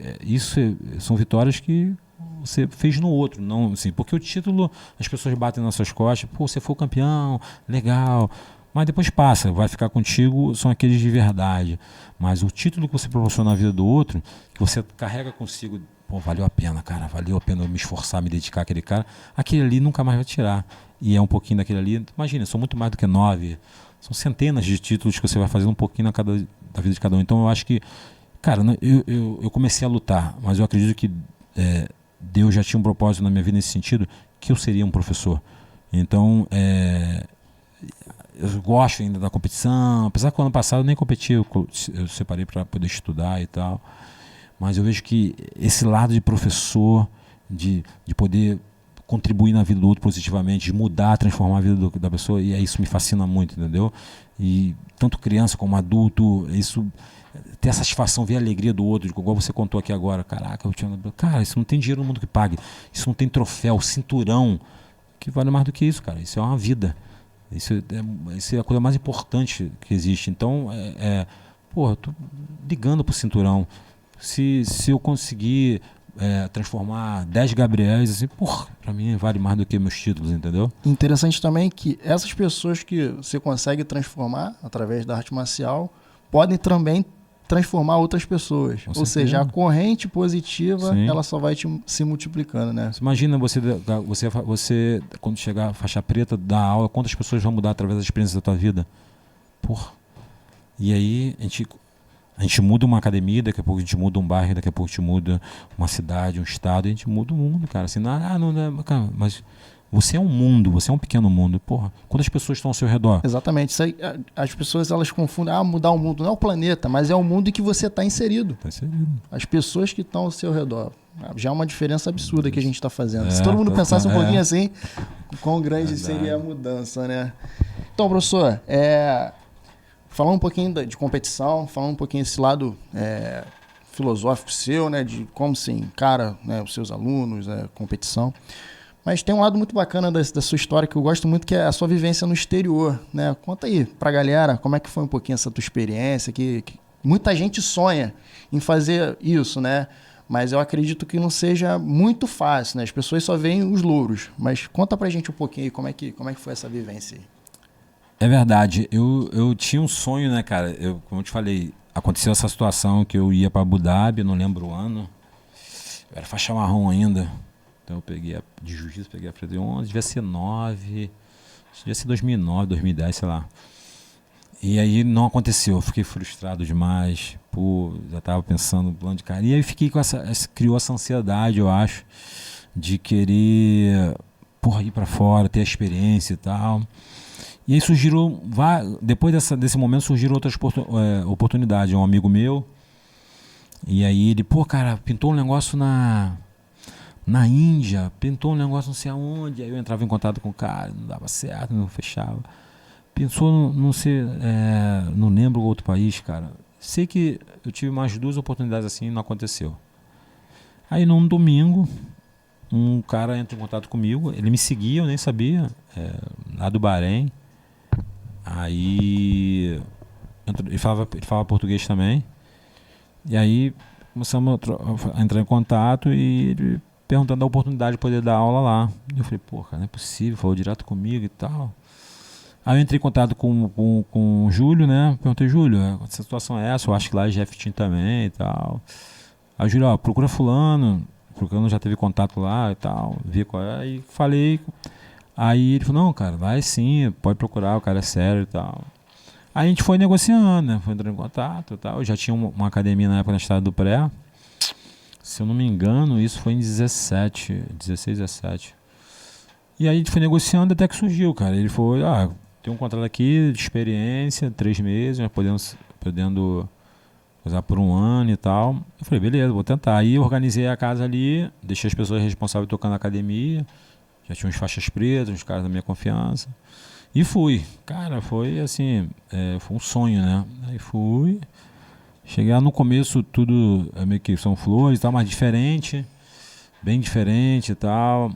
são vitórias que você fez no outro, não assim, porque o título, as pessoas batem nas suas costas, pô, você foi o campeão, legal. Mas depois passa, vai ficar contigo, são aqueles de verdade. Mas o título que você proporciona na vida do outro, que você carrega consigo, pô, valeu a pena, cara, valeu a pena eu me esforçar, me dedicar àquele cara, aquele ali nunca mais vai tirar. E é um pouquinho daquele ali, imagina, sou muito mais do que 9, São centenas de títulos que você vai fazendo um pouquinho da vida de cada um. Então eu acho que, cara, eu comecei a lutar, mas eu acredito que Deus já tinha um propósito na minha vida nesse sentido, que eu seria um professor. Então, eu gosto ainda da competição, apesar que o ano passado eu nem competi, eu separei para poder estudar e tal. Mas eu vejo que esse lado de professor, de poder contribuir na vida do outro positivamente, de mudar, transformar a vida da pessoa, e isso me fascina muito, entendeu? E tanto criança como adulto, isso, ter a satisfação, ver a alegria do outro, igual você contou aqui agora, caraca, cara, isso não tem dinheiro no mundo que pague, isso não tem troféu, cinturão, que vale mais do que isso, cara, isso é uma vida, isso é a coisa mais importante que existe. Então, eu tô ligando pro cinturão. Se eu conseguir transformar 10 Gabriéis, assim, pra mim vale mais do que meus títulos, entendeu? Interessante também que essas pessoas que você consegue transformar através da arte marcial podem também transformar outras pessoas. Com Ou certeza. seja, a corrente positiva, Sim. ela só vai se multiplicando, né? Você imagina você, quando chegar a faixa preta, dar aula, quantas pessoas vão mudar através das experiências da tua vida? E aí a gente muda uma academia, daqui a pouco a gente muda um bairro, daqui a pouco a gente muda uma cidade, um estado, e a gente muda o mundo, cara. Assim, cara, mas você é um mundo, você é um pequeno mundo. Quantas pessoas estão ao seu redor? Exatamente. Isso aí, as pessoas elas confundem, mudar o mundo. Não é o planeta, mas é o mundo em que você está inserido. Tá inserido. As pessoas que estão ao seu redor. Já é uma diferença absurda que a gente está fazendo. Se todo mundo pensasse um pouquinho assim, quão grande seria a mudança, né? Então, professor, falando um pouquinho de competição, falando um pouquinho desse lado filosófico seu, né, de como se encara, né, os seus alunos, competição. Mas tem um lado muito bacana da sua história que eu gosto muito, que é a sua vivência no exterior, né? Conta aí pra galera como é que foi um pouquinho essa tua experiência, que muita gente sonha em fazer isso, né? Mas eu acredito que não seja muito fácil, né? As pessoas só veem os louros. Mas conta pra gente um pouquinho aí como é que foi essa vivência aí. É verdade. Eu tinha um sonho, né, cara? Como eu te falei, aconteceu essa situação que eu ia para Abu Dhabi, não lembro o ano. Eu era faixa marrom ainda. Então eu peguei de jiu-jitsu, peguei a preta 11, devia ser 9, devia ser 2009, 2010, sei lá. E aí não aconteceu, eu fiquei frustrado demais. Já tava pensando no plano de carreira. E aí fiquei com criou essa ansiedade, eu acho, de querer ir para fora, ter a experiência e tal. E aí surgiram, depois desse momento surgiram outras oportunidades. Um amigo meu, e aí ele, cara, pintou um negócio na Índia, pintou um negócio não sei aonde. Aí eu entrava em contato com o cara, não dava certo, não fechava. Pensou, não sei, não lembro outro país, cara. Sei que eu tive mais 2 oportunidades assim e não aconteceu. Aí num domingo, um cara entra em contato comigo, ele me seguia, eu nem sabia, lá do Bahrein. Aí ele falava português também. E aí começamos a entrar em contato e ele perguntando a oportunidade de poder dar aula lá. Eu falei, cara, não é possível, falou direto comigo e tal. Aí eu entrei em contato com o Júlio, né? Perguntei, Júlio, essa situação é essa? Eu acho que lá é Jeff Team também e tal. Aí o Júlio, procura fulano já teve contato lá e tal, vi qual é. Aí falei. Aí ele falou, não, cara, vai sim, pode procurar, o cara é sério e tal. Aí a gente foi negociando, né? Foi entrando em contato e tal. Eu já tinha uma academia na época na Estrada do Pré. Se eu não me engano, isso foi em 16, 17. E aí a gente foi negociando até que surgiu, cara. Ele foi, tem um contrato aqui de experiência, 3 meses, mas podendo usar por 1 ano e tal. Eu falei, beleza, vou tentar. Aí eu organizei a casa ali, deixei as pessoas responsáveis tocando a academia. Já tinha uns faixas pretas, uns caras da minha confiança. E fui. Cara, foi assim, foi um sonho, né? Aí fui. Cheguei lá no começo, tudo meio que são flores e tal, mas diferente. Bem diferente e tal.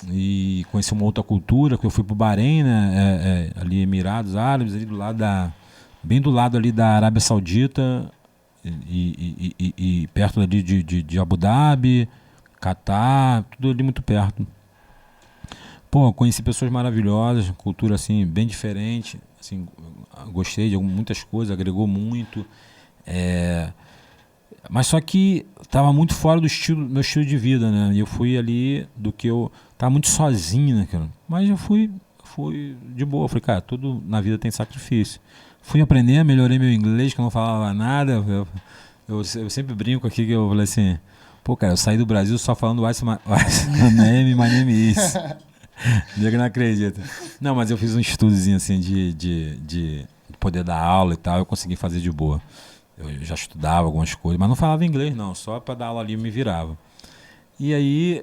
E conheci uma outra cultura, que eu fui pro Bahrein, né? Ali Emirados Árabes, ali bem do lado ali da Arábia Saudita e perto ali de Abu Dhabi, Catar, tudo ali muito perto. Conheci pessoas maravilhosas, cultura assim bem diferente, assim, gostei de muitas coisas, agregou muito, mas só que estava muito fora do meu estilo de vida, né? E eu fui ali eu estava muito sozinho, né, cara? Mas eu fui fui de boa. Falei, cara, tudo na vida tem sacrifício. Fui aprender, melhorei meu inglês, que eu não falava nada. Eu sempre brinco aqui que eu falei assim, pô, cara, eu saí do Brasil só falando what's my name is. Nego não acredita. Não, mas eu fiz um estudozinho assim de poder dar aula e tal, eu consegui fazer de boa. Eu já estudava algumas coisas, mas não falava inglês não, só para dar aula ali eu me virava. E aí,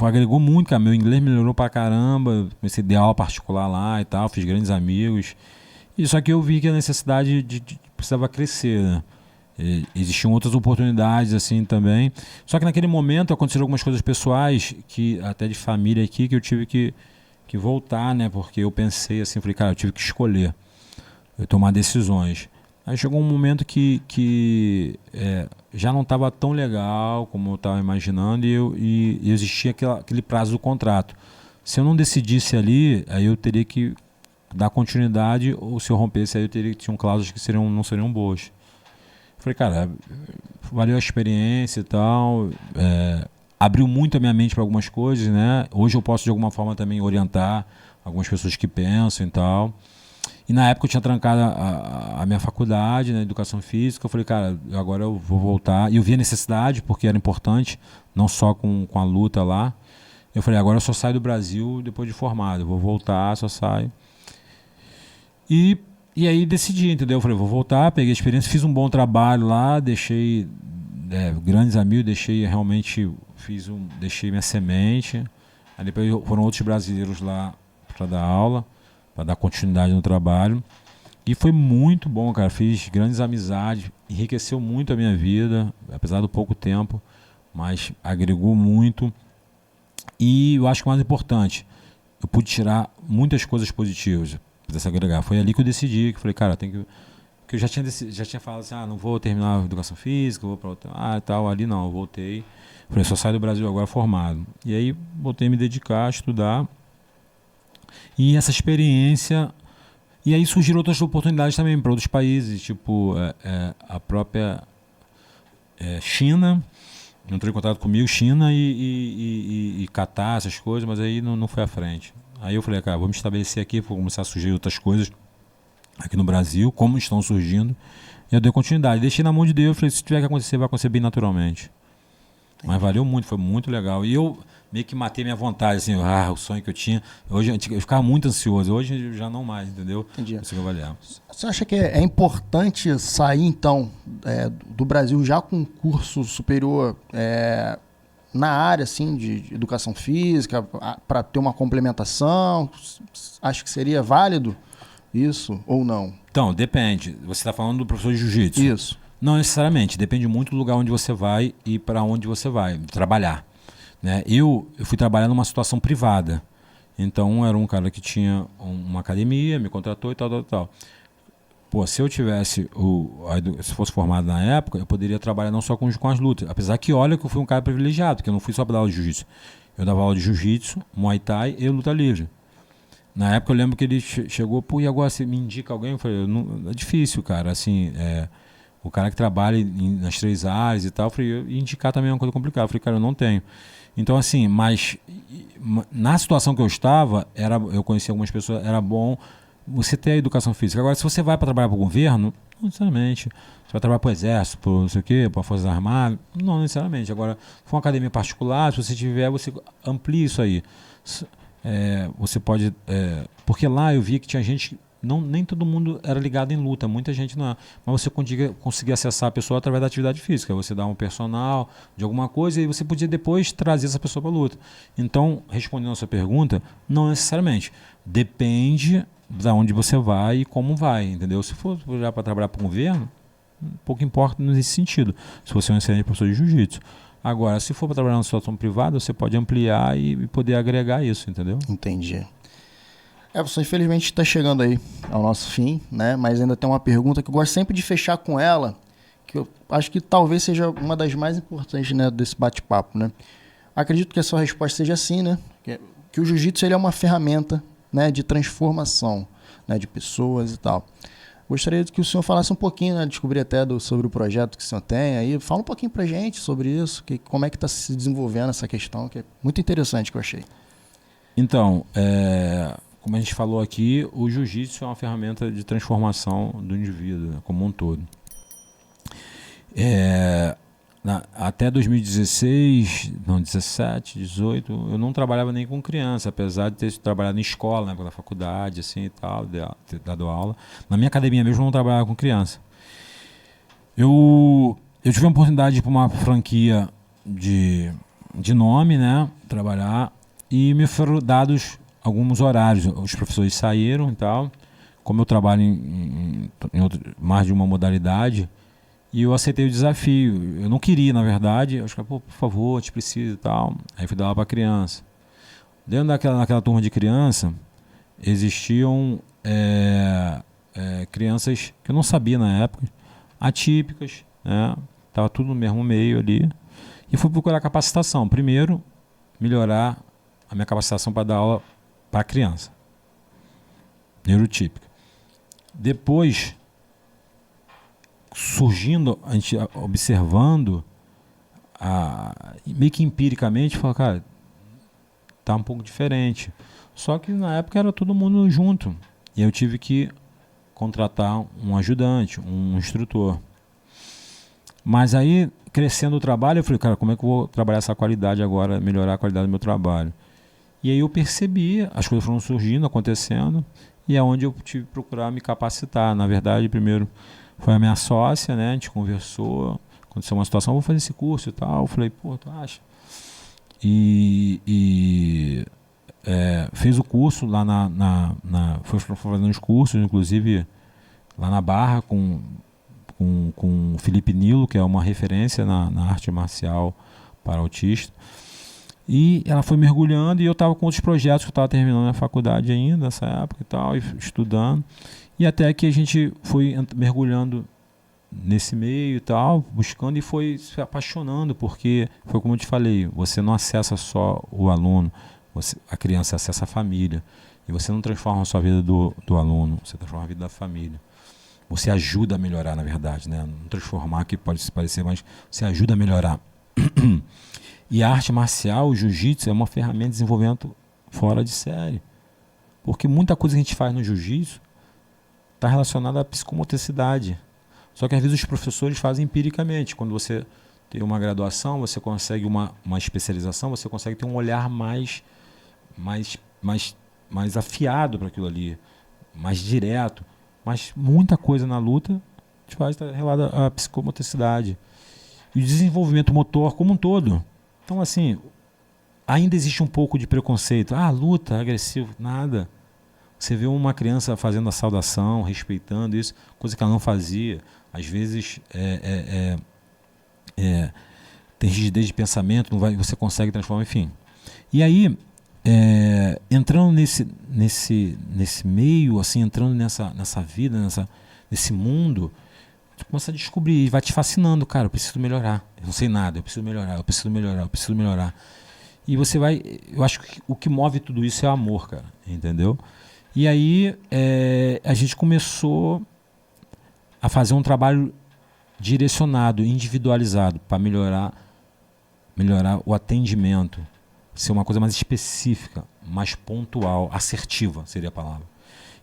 agregou muito, cara, meu inglês melhorou pra caramba, comecei a dar aula particular lá e tal, fiz grandes amigos. E só que eu vi que a necessidade precisava crescer, né? Existiam outras oportunidades assim também. Só que naquele momento aconteceram algumas coisas pessoais, que até de família aqui, que eu tive que voltar, né? Porque eu pensei assim, falei, cara, eu tive que escolher, eu tomar decisões. Aí chegou um momento que já não estava tão legal como eu estava imaginando e existia aquele prazo do contrato. Se eu não decidisse ali, aí eu teria que dar continuidade, ou se eu rompesse, aí eu tinha cláusulas que não seriam boas. Falei, cara, valeu a experiência e tal, abriu muito a minha mente para algumas coisas, né? Hoje eu posso de alguma forma também orientar algumas pessoas que pensam e tal. E na época eu tinha trancado a minha faculdade, né, educação física. Eu falei, cara, agora eu vou voltar. E eu vi a necessidade, porque era importante, não só com a luta lá. Eu falei, agora eu só saio do Brasil depois de formado. Eu vou voltar, só saio. E aí decidi, entendeu? Eu falei, vou voltar, peguei a experiência, fiz um bom trabalho lá, deixei grandes amigos, deixei minha semente. Aí depois foram outros brasileiros lá para dar aula, para dar continuidade no trabalho. E foi muito bom, cara. Fiz grandes amizades, enriqueceu muito a minha vida, apesar do pouco tempo, mas agregou muito. E eu acho que o mais importante, eu pude tirar muitas coisas positivas dessa agregar. Foi ali que eu decidi, que falei, cara, porque eu já tinha falado assim, não vou terminar a educação física, vou para outra, tal, ali não, eu voltei. Falei, só saio do Brasil agora formado. E aí voltei a me dedicar a estudar. E essa experiência... E aí surgiram outras oportunidades também para outros países, tipo a própria China, entrou em contato comigo, China e Catar, essas coisas, mas aí não foi à frente. Aí eu falei, cara, vou me estabelecer aqui, vou começar a surgir outras coisas aqui no Brasil, como estão surgindo, e eu dei continuidade. Deixei na mão de Deus, falei, se tiver que acontecer, vai acontecer bem naturalmente. Mas valeu muito, foi muito legal. E eu meio que matei minha vontade, assim, o sonho que eu tinha. Hoje eu ficava muito ansioso, hoje já não mais, entendeu? Entendi. Consegui avaliar. Você acha que é importante sair, então, do Brasil já com um curso superior na área, assim, de educação física, para ter uma complementação? Acho que seria válido isso ou não? Então, depende. Você está falando do professor de jiu-jitsu? Isso. Não necessariamente, depende muito do lugar onde você vai e para onde você vai trabalhar, né? Eu fui trabalhar numa situação privada, então era um cara que tinha uma academia, me contratou e tal. Pô, se eu tivesse, se fosse formado na época, eu poderia trabalhar não só com as lutas, apesar que olha que eu fui um cara privilegiado, porque eu não fui só para dar aula de jiu-jitsu, eu dava aula de jiu-jitsu, muay thai e luta livre. Na época eu lembro que ele chegou, pô, e agora você me indica alguém? Eu falei, é difícil, cara, assim, o cara que trabalha nas 3 áreas e tal, eu falei, indicar também é uma coisa complicada. Eu falei, cara, eu não tenho. Então, assim, mas na situação que eu estava, eu conheci algumas pessoas, era bom você ter a educação física. Agora, se você vai para trabalhar para o governo, não necessariamente. Você vai trabalhar para o exército, para não sei o quê, para Forças Armadas, não necessariamente. Agora, se for uma academia particular, se você tiver, você amplia isso aí. Você pode... porque lá eu vi que tinha gente... nem todo mundo era ligado em luta, muita gente não. Mas você conseguia acessar a pessoa através da atividade física. Você dá um personal de alguma coisa e você podia depois trazer essa pessoa para a luta. Então, respondendo a sua pergunta, não necessariamente. Depende de onde você vai e como vai, entendeu? Se for já para trabalhar para o governo, pouco importa nesse sentido. Se você é um excelente professor de jiu-jitsu. Agora, se for para trabalhar numa situação privada, você pode ampliar e poder agregar isso, entendeu? Entendi. Professor, infelizmente está chegando aí ao nosso fim, né? Mas ainda tem uma pergunta que eu gosto sempre de fechar com ela, que eu acho que talvez seja uma das mais importantes, né, desse bate-papo, né? Acredito que a sua resposta seja sim, né? Que o jiu-jitsu ele é uma ferramenta, né, de transformação, né, de pessoas e tal. Gostaria que o senhor falasse um pouquinho, né, descobrir até sobre o projeto que o senhor tem aí. Fala um pouquinho pra gente sobre isso, como é que está se desenvolvendo essa questão, que é muito interessante que eu achei. Então, como a gente falou aqui, o jiu-jitsu é uma ferramenta de transformação do indivíduo, né, como um todo. Até 2016, não, 17, 18, eu não trabalhava nem com criança, apesar de ter trabalhado em escola, né, pela faculdade, assim e tal, ter dado aula. Na minha academia mesmo eu não trabalhava com criança. Eu tive a oportunidade de ir para uma franquia de nome, né, trabalhar, e me foram dados alguns horários. Os professores saíram e tal, como eu trabalho em mais de uma modalidade, e eu aceitei o desafio. Eu não queria, na verdade. Eu falei, por favor, a gente precisa e tal. Aí fui dar aula para criança. Dentro naquela turma de criança, existiam crianças que eu não sabia na época, atípicas, né? Tava tudo no mesmo meio ali. E fui procurar capacitação. Primeiro, melhorar a minha capacitação para dar aula para criança, neurotípica. Depois, surgindo, a gente observando, meio que empiricamente, falou, cara, tá um pouco diferente. Só que na época era todo mundo junto. E eu tive que contratar um ajudante, um instrutor. Mas aí, crescendo o trabalho, eu falei, cara, como é que eu vou trabalhar essa qualidade agora, melhorar a qualidade do meu trabalho? E aí eu percebi, as coisas foram surgindo, acontecendo, e é onde eu tive que procurar me capacitar. Na verdade, primeiro foi a minha sócia, né? A gente conversou, aconteceu uma situação, vou fazer esse curso e tal. Eu falei, pô, tu acha? Fez o curso lá foi fazendo os cursos, inclusive lá na Barra, com o Felipe Nilo, que é uma referência na arte marcial para autista. E ela foi mergulhando e eu estava com outros projetos que eu estava terminando na faculdade ainda, nessa época e tal, e estudando. E até que a gente foi mergulhando nesse meio e tal, buscando e foi se apaixonando, porque foi como eu te falei, você não acessa só o aluno, a criança acessa a família. E você não transforma a sua vida do aluno, você transforma a vida da família. Você ajuda a melhorar, na verdade, né? Não transformar, que pode se parecer, mas você ajuda a melhorar. E a arte marcial, o jiu-jitsu, é uma ferramenta de desenvolvimento fora de série. Porque muita coisa que a gente faz no jiu-jitsu está relacionada à psicomotricidade. Só que às vezes os professores fazem empiricamente. Quando você tem uma graduação, você consegue uma especialização, você consegue ter um olhar mais afiado para aquilo ali, mais direto. Mas muita coisa na luta te faz estar relacionada à psicomotricidade. E o desenvolvimento motor como um todo. Então, assim, ainda existe um pouco de preconceito. Luta, agressivo, nada. Você vê uma criança fazendo a saudação, respeitando isso, coisa que ela não fazia. Às vezes tem rigidez de pensamento, você consegue transformar, enfim. E aí, entrando nesse meio, assim, entrando nessa vida, nesse mundo, você começa a descobrir, vai te fascinando, cara, eu preciso melhorar, eu não sei nada, eu preciso melhorar. E você vai, eu acho que o que move tudo isso é o amor, cara, entendeu? E aí a gente começou a fazer um trabalho direcionado, individualizado, para melhorar o atendimento, ser uma coisa mais específica, mais pontual, assertiva seria a palavra.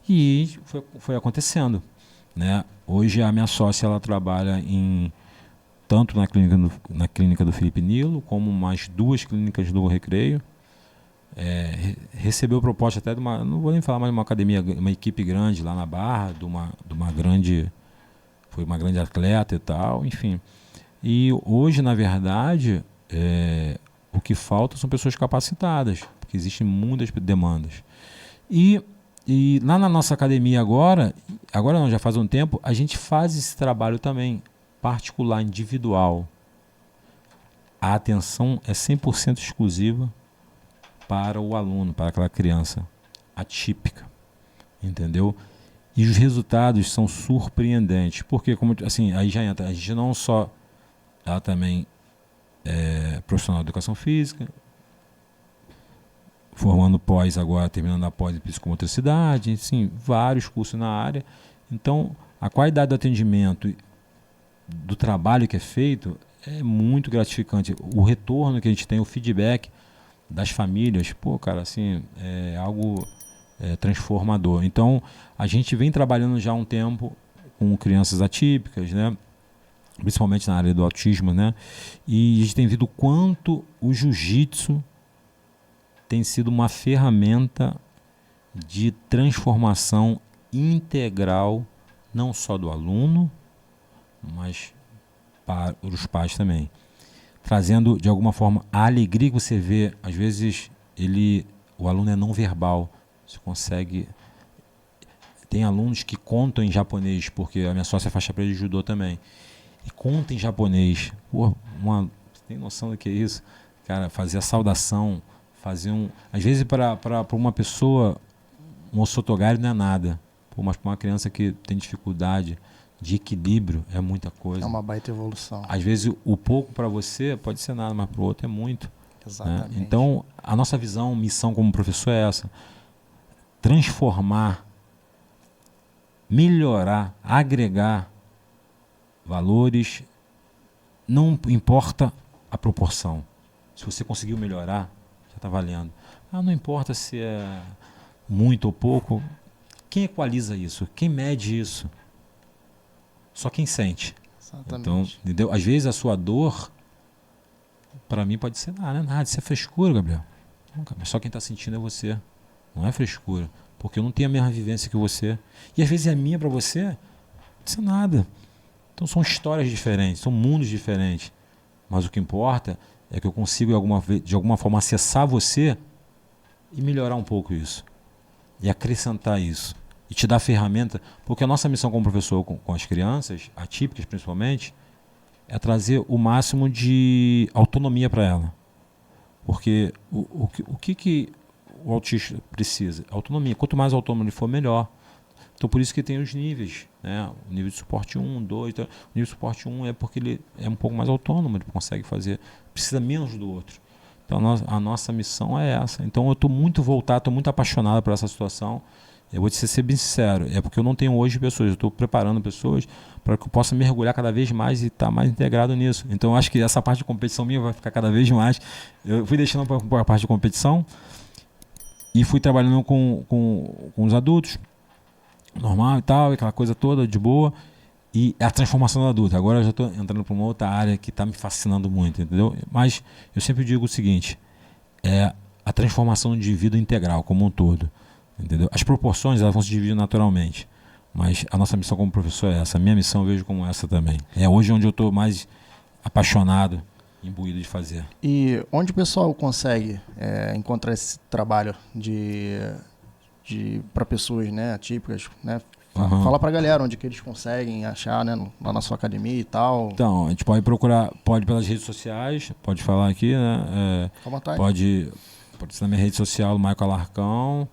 E foi acontecendo, né? Hoje a minha sócia, ela trabalha tanto na clínica do Felipe Nilo, como mais 2 clínicas do Recreio. Recebeu proposta até de não vou nem falar mais de uma academia, uma equipe grande lá na Barra, foi uma grande atleta e tal, enfim. E hoje, na verdade, o que falta são pessoas capacitadas, porque existem muitas demandas. E lá na nossa academia agora não, já faz um tempo, a gente faz esse trabalho também, particular, individual. A atenção é 100% exclusiva para o aluno, para aquela criança atípica, entendeu? E os resultados são surpreendentes, porque, como assim, aí já entra, a gente não só, ela também é profissional de educação física, formando pós agora, terminando a pós em psicomotricidade, sim, vários cursos na área. Então, a qualidade do atendimento, do trabalho que é feito, é muito gratificante. O retorno que a gente tem, o feedback, das famílias, pô, cara, assim, é algo transformador. Então, a gente vem trabalhando já há um tempo com crianças atípicas, né? Principalmente na área do autismo, né? E a gente tem visto o quanto o jiu-jitsu tem sido uma ferramenta de transformação integral, não só do aluno, mas para os pais também. Trazendo, de alguma forma, a alegria que você vê. Às vezes, o aluno é não verbal. Você consegue... Tem alunos que contam em japonês, porque a minha sócia é faixa preta de judô também. E conta em japonês. Pô, você tem noção do que é isso? Cara, fazer a saudação, às vezes, para uma pessoa, um osotogari não é nada. Pô, mas para uma criança que tem dificuldade de equilíbrio, é muita coisa. É uma baita evolução. Às vezes, o pouco para você pode ser nada, mas para o outro é muito. Exatamente. Né? Então, a nossa visão, missão como professor é essa. Transformar, melhorar, agregar valores, não importa a proporção. Se você conseguiu melhorar, já está valendo. Não importa se é muito ou pouco. Quem equaliza isso? Quem mede isso? Só quem sente. Exatamente. Então, entendeu? Às vezes a sua dor, para mim, pode ser nada. Isso é frescura, Gabriel. Não, mas só quem está sentindo é você. Não é frescura. Porque eu não tenho a mesma vivência que você. E às vezes é minha para você, isso é nada. Então são histórias diferentes, são mundos diferentes. Mas o que importa é que eu consigo de alguma forma acessar você e melhorar um pouco isso. E acrescentar isso. E te dar ferramenta. Porque a nossa missão como professor com as crianças, atípicas principalmente, é trazer o máximo de autonomia para ela. Porque o que o autista precisa? Autonomia. Quanto mais autônomo ele for, melhor. Então, por isso que tem os níveis, né? O nível de suporte 1, 2... O nível de suporte 1 é porque ele é um pouco mais autônomo, ele consegue fazer, precisa menos do outro. Então, a nossa missão é essa. Então, eu estou muito voltado, estou muito apaixonado por essa situação. Eu vou te ser bem sincero, é porque eu não tenho hoje pessoas, eu estou preparando pessoas para que eu possa mergulhar cada vez mais e estar mais integrado nisso. Então, eu acho que essa parte de competição minha vai ficar cada vez mais. Eu fui deixando para a parte de competição e fui trabalhando com os adultos, normal e tal, aquela coisa toda de boa, e a transformação do adulto. Agora eu já estou entrando para uma outra área que está me fascinando muito, entendeu? Mas eu sempre digo o seguinte, é a transformação de vida integral como um todo, entendeu? As proporções elas vão se dividir naturalmente, mas a nossa missão como professor é essa, a minha missão eu vejo como essa também. É hoje onde eu estou mais apaixonado, imbuído de fazer. E onde o pessoal consegue encontrar esse trabalho para pessoas, né, atípicas, né? Fala pra galera onde que eles conseguem achar, né, lá na sua academia e tal. Então, a gente pode procurar, pode pelas redes sociais, pode falar aqui, né? Fica à vontade. Pode ser na minha rede social, do Michael Alarcão,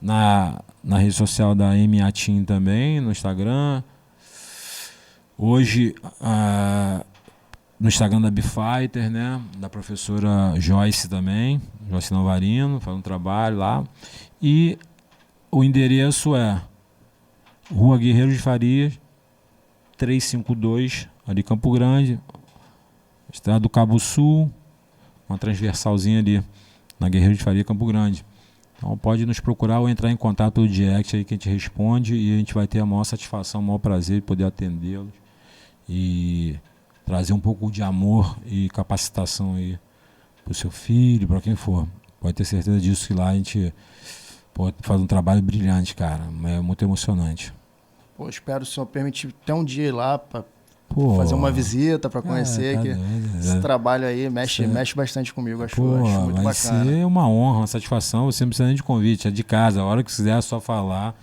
na rede social da MA Team também, no Instagram. Hoje, no Instagram da Bifighter, né? Da professora Joyce também, Joyce Novarino, faz um trabalho lá. E o endereço é Rua Guerreiro de Farias, 352, ali Campo Grande, Estrada do Cabo Sul, uma transversalzinha ali, na Guerreiro de Faria, Campo Grande. Então pode nos procurar ou entrar em contato pelo direct aí que a gente responde e a gente vai ter a maior satisfação, o maior prazer de poder atendê-los e trazer um pouco de amor e capacitação aí para o seu filho, para quem for. Pode ter certeza disso que lá a gente faz um trabalho brilhante, cara. É muito emocionante. Pô, espero o senhor permitir até um dia ir lá para fazer uma visita, para conhecer. Esse trabalho aí mexe bastante comigo, acho muito vai bacana. Vai ser uma honra, uma satisfação. Você não precisa nem de convite, é de casa. A hora que quiser é só falar.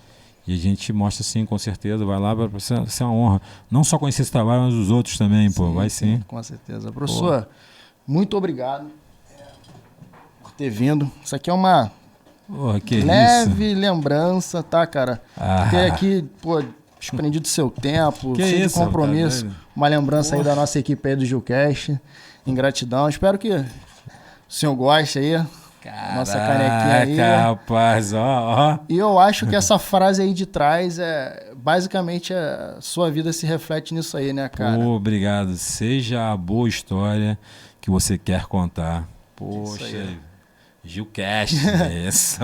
E a gente mostra sim, com certeza. Vai lá, vai ser uma honra. Não só conhecer esse trabalho, mas os outros também, sim, vai sim. Com certeza. Professor, muito obrigado por ter vindo. Isso aqui é uma leve lembrança, tá, cara? Ter aqui, desprendido do seu tempo, cheio de compromisso. Uma lembrança aí da nossa equipe aí do Gilcast. Em gratidão. Espero que o senhor goste aí. Caraca, nossa canequinha aí. Rapaz, ó. E eu acho que essa frase aí de trás basicamente a sua vida se reflete nisso aí, né, cara? Obrigado. Seja a boa história que você quer contar. Poxa, Gil Cash, isso.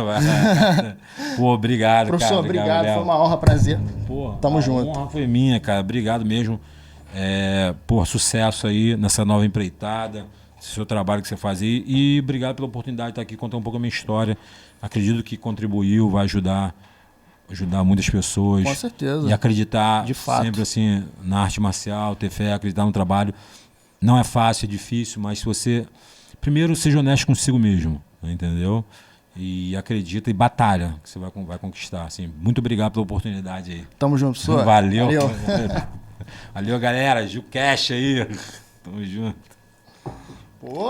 Pô, obrigado, Professor, cara. obrigado, Léo. foi uma honra, prazer. Pô, Tamo a junto. honra foi minha, cara. Obrigado mesmo. Pô, sucesso aí nessa nova empreitada, esse seu trabalho que você faz aí. E obrigado pela oportunidade de estar aqui contando um pouco a minha história. Acredito que contribuiu, vai ajudar muitas pessoas. Com certeza. E acreditar De fato. sempre assim na arte marcial, ter fé, acreditar no trabalho. Não é fácil, é difícil, mas se você... Primeiro, seja honesto consigo mesmo, entendeu? E acredita e batalha, que você vai conquistar. Assim, muito obrigado pela oportunidade aí. Tamo junto, professor. Valeu. Valeu, galera. Gil Cash aí. Tamo junto. Pô.